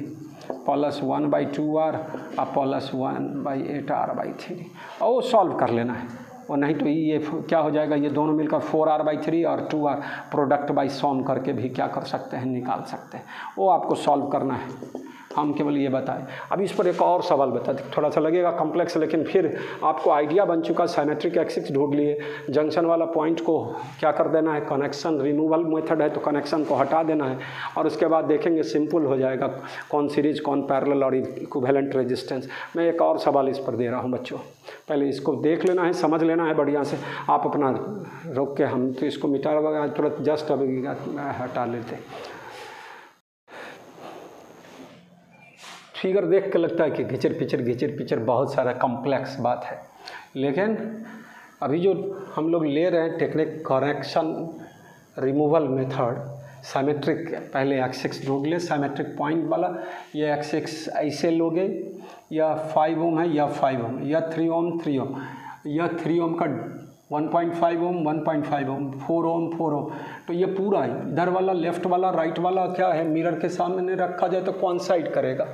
प्लस 1/2R और प्लस 1/8R/3, और वो सॉल्व कर लेना है। और नहीं तो ये क्या हो जाएगा, ये दोनों मिलकर 4R/3 और 2R प्रोडक्ट बाई सॉम करके भी क्या कर सकते हैं, निकाल सकते हैं। वो आपको सॉल्व करना है। हम केवल ये बताएं। अब इस पर एक और सवाल बता दें, थोड़ा सा लगेगा कॉम्प्लेक्स, लेकिन फिर आपको आइडिया बन चुका। साइमेट्रिक एक्सिस ढूंढ लिए, जंक्शन वाला पॉइंट को क्या कर देना है, कनेक्शन रिमूवल मेथड है तो कनेक्शन को हटा देना है, और उसके बाद देखेंगे सिंपल हो जाएगा कौन सीरीज कौन पैरेलल और इक्विवेलेंट रेजिस्टेंस। मैं एक और सवाल इस पर दे रहा हूँ बच्चों, पहले इसको देख लेना है, समझ लेना है बढ़िया से। आप अपना रोक के, हम तो इसको मिटा तुरंत जस्ट अभी हटा लेते। फिगर देख के लगता है कि घिचर पिचर बहुत सारा कॉम्प्लेक्स बात है, लेकिन अभी जो हम लोग ले रहे हैं technique connection removal method, symmetric, पहले एक्सिस ढूंढ ले साइमेट्रिक पॉइंट वाला। ये एक्सिस ऐसे लोगे, या 5 ओम है या 5 ओम, या 3 ओम 3 ओम, या 3 ओम का 1.5 ओम 1.5 ओम, 4 ओम 4 ओम। तो ये पूरा इधर वाला लेफ्ट वाला राइट वाला क्या है, मिरर के सामने रखा जाए तो कॉइंसाइड करेगा,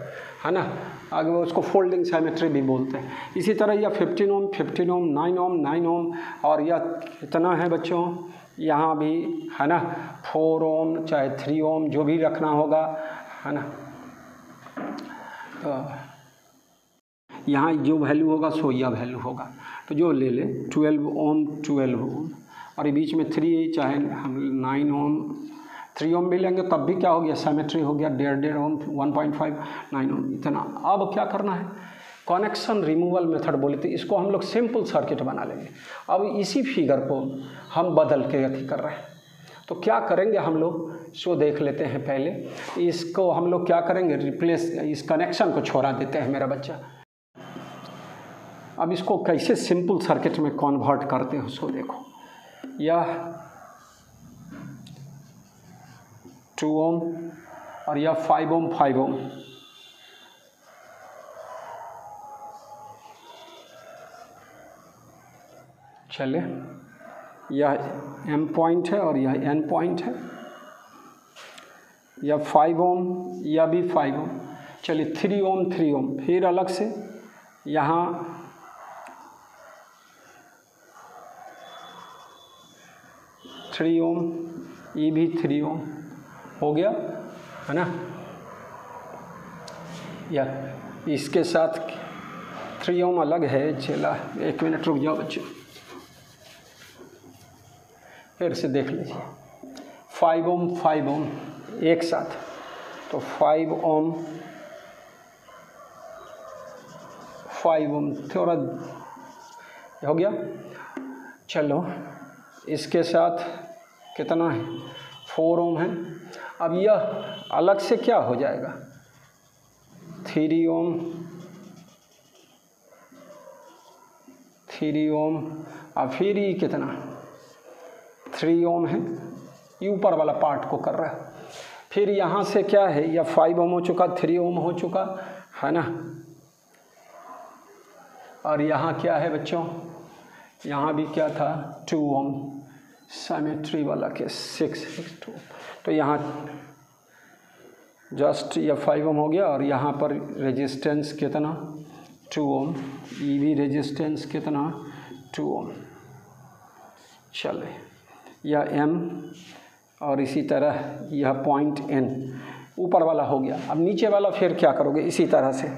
है ना। आगे वो उसको फोल्डिंग साइमेट्री भी बोलते हैं। इसी तरह यह 15 ओम 15 ओम, 9 ओम 9 ओम, और यह कितना है बच्चों, यहाँ भी है ना 4 ओम चाहे 3 ओम जो भी रखना होगा, है ना। तो यहाँ जो वैल्यू होगा सो यह वैल्यू होगा, तो जो ले ले 12 ओम 12 ओम, और ये बीच में 3 चाहे हम 9 ओम 3 ओम भी लेंगे तब भी क्या हो गया, साइमेट्री हो गया 1.5 ओम 1.5 9 ओम इतना। अब क्या करना है, कनेक्शन रिमूवल मेथड बोले थे, इसको हम लोग सिंपल सर्किट बना लेंगे। अब इसी फिगर को हम बदल के अथी कर रहे हैं, तो क्या करेंगे हम लोग सो देख लेते हैं। पहले इसको हम लोग क्या करेंगे, रिप्लेस, इस कनेक्शन को छोड़ा देते हैं मेरा बच्चा। अब इसको कैसे सिंपल सर्किट में कन्वर्ट करते हो सो देखो। यह 2 ओम और यह 5 ओम 5 ओम, चले यह M पॉइंट है और यह N पॉइंट है, यह 5 ओम, यह भी 5 ओम। चलिए 3 ओम 3 ओम, फिर अलग से यहाँ 3 ओम, ये भी 3 ओम हो गया, है ना। या इसके साथ 3 ओम अलग है। चला 1 मिनट रुक जाओ बच्चों, फिर से देख लीजिए 5 ओम एक साथ, तो 5 ओम 5 ओम थोड़ा हो गया। चलो इसके साथ कितना है, 4 ओम है। अब यह अलग से क्या हो जाएगा, 3 ओम 3 ओम, और फिर ये कितना 3 ओम है, ये ऊपर वाला पार्ट को कर रहा है। फिर यहाँ से क्या है, यह 5 ओम हो चुका, 3 ओम हो चुका, है ना। और यहाँ क्या है बच्चों, यहाँ भी क्या था 2 ओम, साइमेट्री वाला के 6 तो यहाँ जस्ट यह 5 ओम हो गया, और यहाँ पर रेजिस्टेंस कितना 2 ओम, ये भी रेजिस्टेंस कितना 2 ओम। चले यह M, और इसी तरह यह पॉइंट N ऊपर वाला हो गया। अब नीचे वाला फिर क्या करोगे, इसी तरह से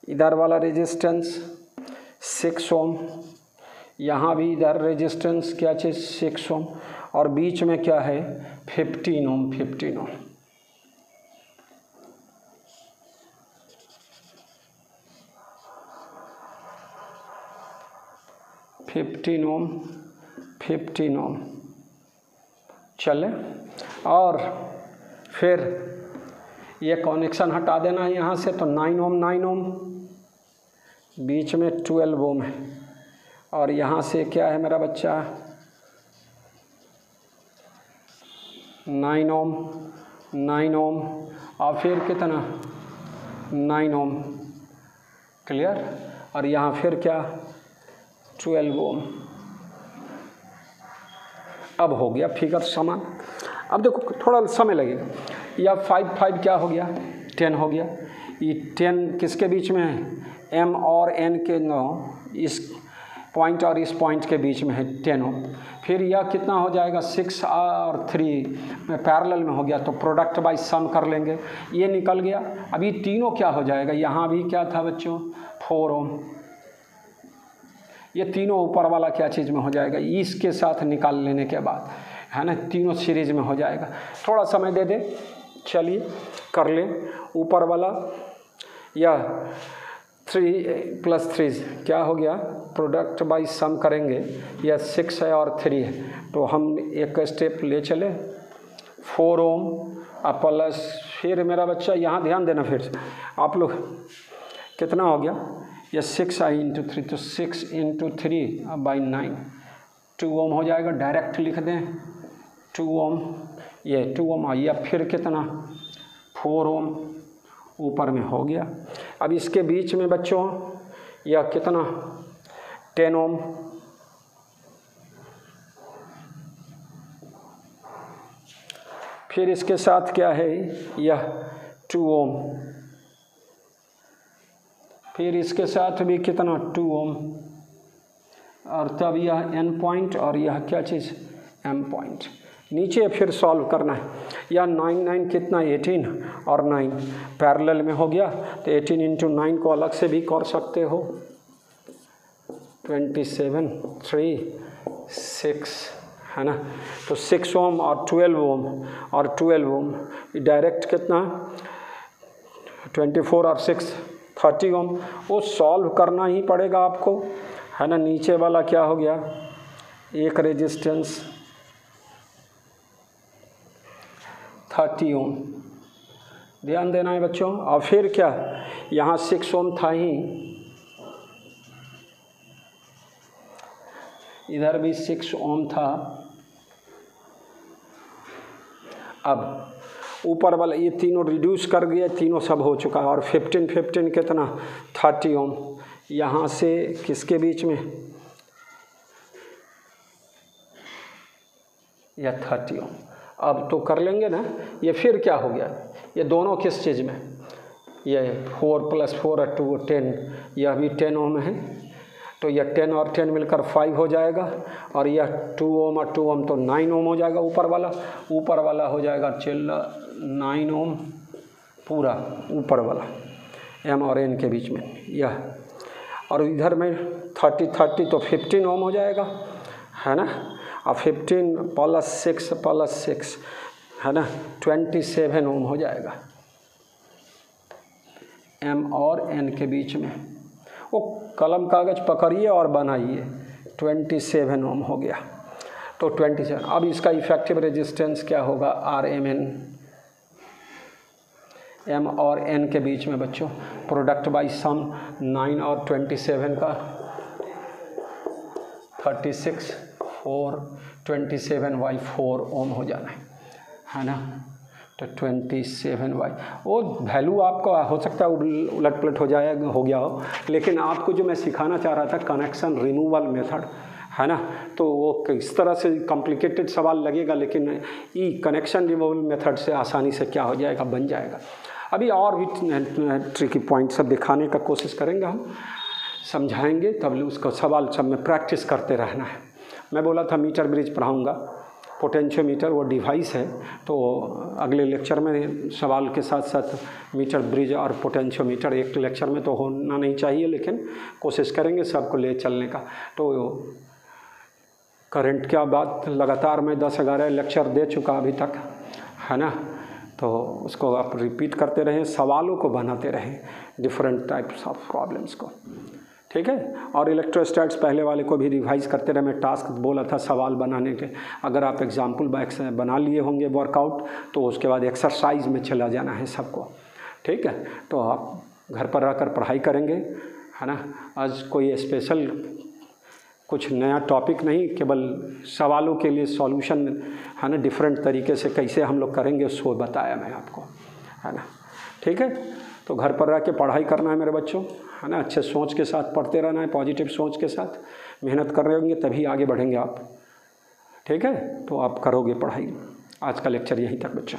इधर वाला रेजिस्टेंस 6 ओम, यहाँ भी इधर रेजिस्टेंस क्या चीज़ 6 ओम, और बीच में क्या है 15 ओम 15 ओम। फिफ्टीन ओम चले, और फिर ये कनेक्शन हटा देना है यहाँ से, तो 9 ओम, बीच में 12 ओम है, और यहाँ से क्या है मेरा बच्चा 9 ओम, और फिर कितना 9 ओम, क्लियर। और यहाँ फिर क्या 12 ओम। अब हो गया फिगर समान। अब देखो थोड़ा समय लगेगा, या 5 क्या हो गया 10 हो गया। ये 10 किसके बीच में है, M और N के 9, इस पॉइंट और इस पॉइंट के बीच में है 10 ओम। फिर यह कितना हो जाएगा 6 और 3 में पैरेलल में हो गया, तो प्रोडक्ट बाय सम कर लेंगे, ये निकल गया। अभी तीनों क्या हो जाएगा, यहाँ भी क्या था बच्चों 4 ओम, ये तीनों ऊपर वाला क्या चीज़ में हो जाएगा, इसके साथ निकाल लेने के बाद, है ना, तीनों सीरीज में हो जाएगा। थोड़ा समय दे दे, चलिए कर लें। ऊपर वाला या 3 + 3 क्या हो गया, प्रोडक्ट बाय सम करेंगे, या 6 है और 3 है, तो हम एक स्टेप ले चले 4 ओम प्लस, फिर मेरा बच्चा यहाँ ध्यान देना, फिर आप लोग कितना हो गया, या 6i × 3, तो 6 × 3/9 2 ओम हो जाएगा। डायरेक्ट लिख दें 2 ओम, ये 2 ओम, या फिर कितना 4 ओम ऊपर में हो गया। अब इसके बीच में बच्चों यह कितना 10 ओम, फिर इसके साथ क्या है यह 2 ओम, फिर इसके साथ भी कितना 2 ओम, और तब यह n पॉइंट और यह क्या चीज़ m पॉइंट। नीचे फिर सॉल्व करना है, या 9 कितना 18 और 9 पैरेलल में हो गया, तो 18 × 9 को अलग से भी कर सकते हो, 27 3 6, है ना। तो 6 ओम और 12 ओम और 12 ओम डायरेक्ट कितना 24 और 6 30 ओम, वो सॉल्व करना ही पड़ेगा आपको, है ना। नीचे वाला क्या हो गया, एक रेजिस्टेंस 30 ओम, ध्यान देना है बच्चों। और फिर क्या, यहाँ 6 ओम था ही, इधर भी 6 ओम था। अब ऊपर वाला ये तीनों रिड्यूस कर गया, तीनों सब हो चुका है। और 15 कितना 30 ओम, यहाँ से किसके बीच में, या 30 ओम। अब तो कर लेंगे ना। ये फिर क्या हो गया, ये दोनों किस चीज़ में, ये 4 + 4 = 2 10, यह भी 10 ओम है, तो यह 10 और 10 मिलकर 5 हो जाएगा, और यह 2 ओम और 2 ओम तो 9 ओम हो जाएगा। ऊपर वाला हो जाएगा 9 ओम पूरा, ऊपर वाला m और n के बीच में यह, और इधर में 30 तो 15 ओम हो जाएगा, है ना। और 15 + 6 है ना 27 ओम हो जाएगा m और n के बीच में। वो कलम कागज़ पकड़िए और बनाइए, 27 ओम हो गया, तो 27। अब इसका इफेक्टिव रेजिस्टेंस क्या होगा, RMN, m और n के बीच में बच्चों, प्रोडक्ट बाय सम 9 और 27 का 36 4 27/4 ओम हो जाना है ना। तो 27/, वो वैल्यू आपका हो सकता है उलट पलट हो गया हो, लेकिन आपको जो मैं सिखाना चाह रहा था कनेक्शन रिमूवल मेथड, है ना, तो वो किस तरह से कॉम्प्लिकेटेड सवाल लगेगा, लेकिन ये कनेक्शन रिमूवल मेथड से आसानी से क्या हो जाएगा, बन जाएगा। अभी और भी ट्रिकी पॉइंट सब दिखाने का कोशिश करेंगे, हम समझाएंगे, तब उसका सवाल सब में प्रैक्टिस करते रहना है। मैं बोला था मीटर ब्रिज पढ़ाऊँगा, पोटेंशियोमीटर वो डिवाइस है, तो अगले लेक्चर में सवाल के साथ साथ मीटर ब्रिज और पोटेंशियोमीटर एक लेक्चर में तो होना नहीं चाहिए, लेकिन कोशिश करेंगे सबको ले चलने का। तो करंट क्या बात लगातार मैं 10-11 लेक्चर दे चुका अभी तक, है ना, तो उसको आप रिपीट करते रहें, सवालों को बनाते रहें, डिफरेंट टाइप्स ऑफ प्रॉब्लम्स को, ठीक है। और इलेक्ट्रोस्टैट्स पहले वाले को भी रिवाइज करते रहे। मैं टास्क बोला था सवाल बनाने के, अगर आप एग्जाम्पल बना लिए होंगे वर्कआउट, तो उसके बाद एक्सरसाइज में चला जाना है सबको, ठीक है। तो आप घर पर रहकर पढ़ाई करेंगे, है ना। आज कोई स्पेशल कुछ नया टॉपिक नहीं, केवल सवालों के लिए सॉल्यूशन, है ना, डिफरेंट तरीके से कैसे हम लोग करेंगे उसको बताया मैं आपको, है ना, ठीक है। तो घर पर रह के पढ़ाई करना है मेरे बच्चों, है ना, अच्छे सोच के साथ पढ़ते रहना है, पॉजिटिव सोच के साथ मेहनत कर रहे होंगे तभी आगे बढ़ेंगे आप, ठीक है। तो आप करोगे पढ़ाई। आज का लेक्चर यहीं तक बच्चों।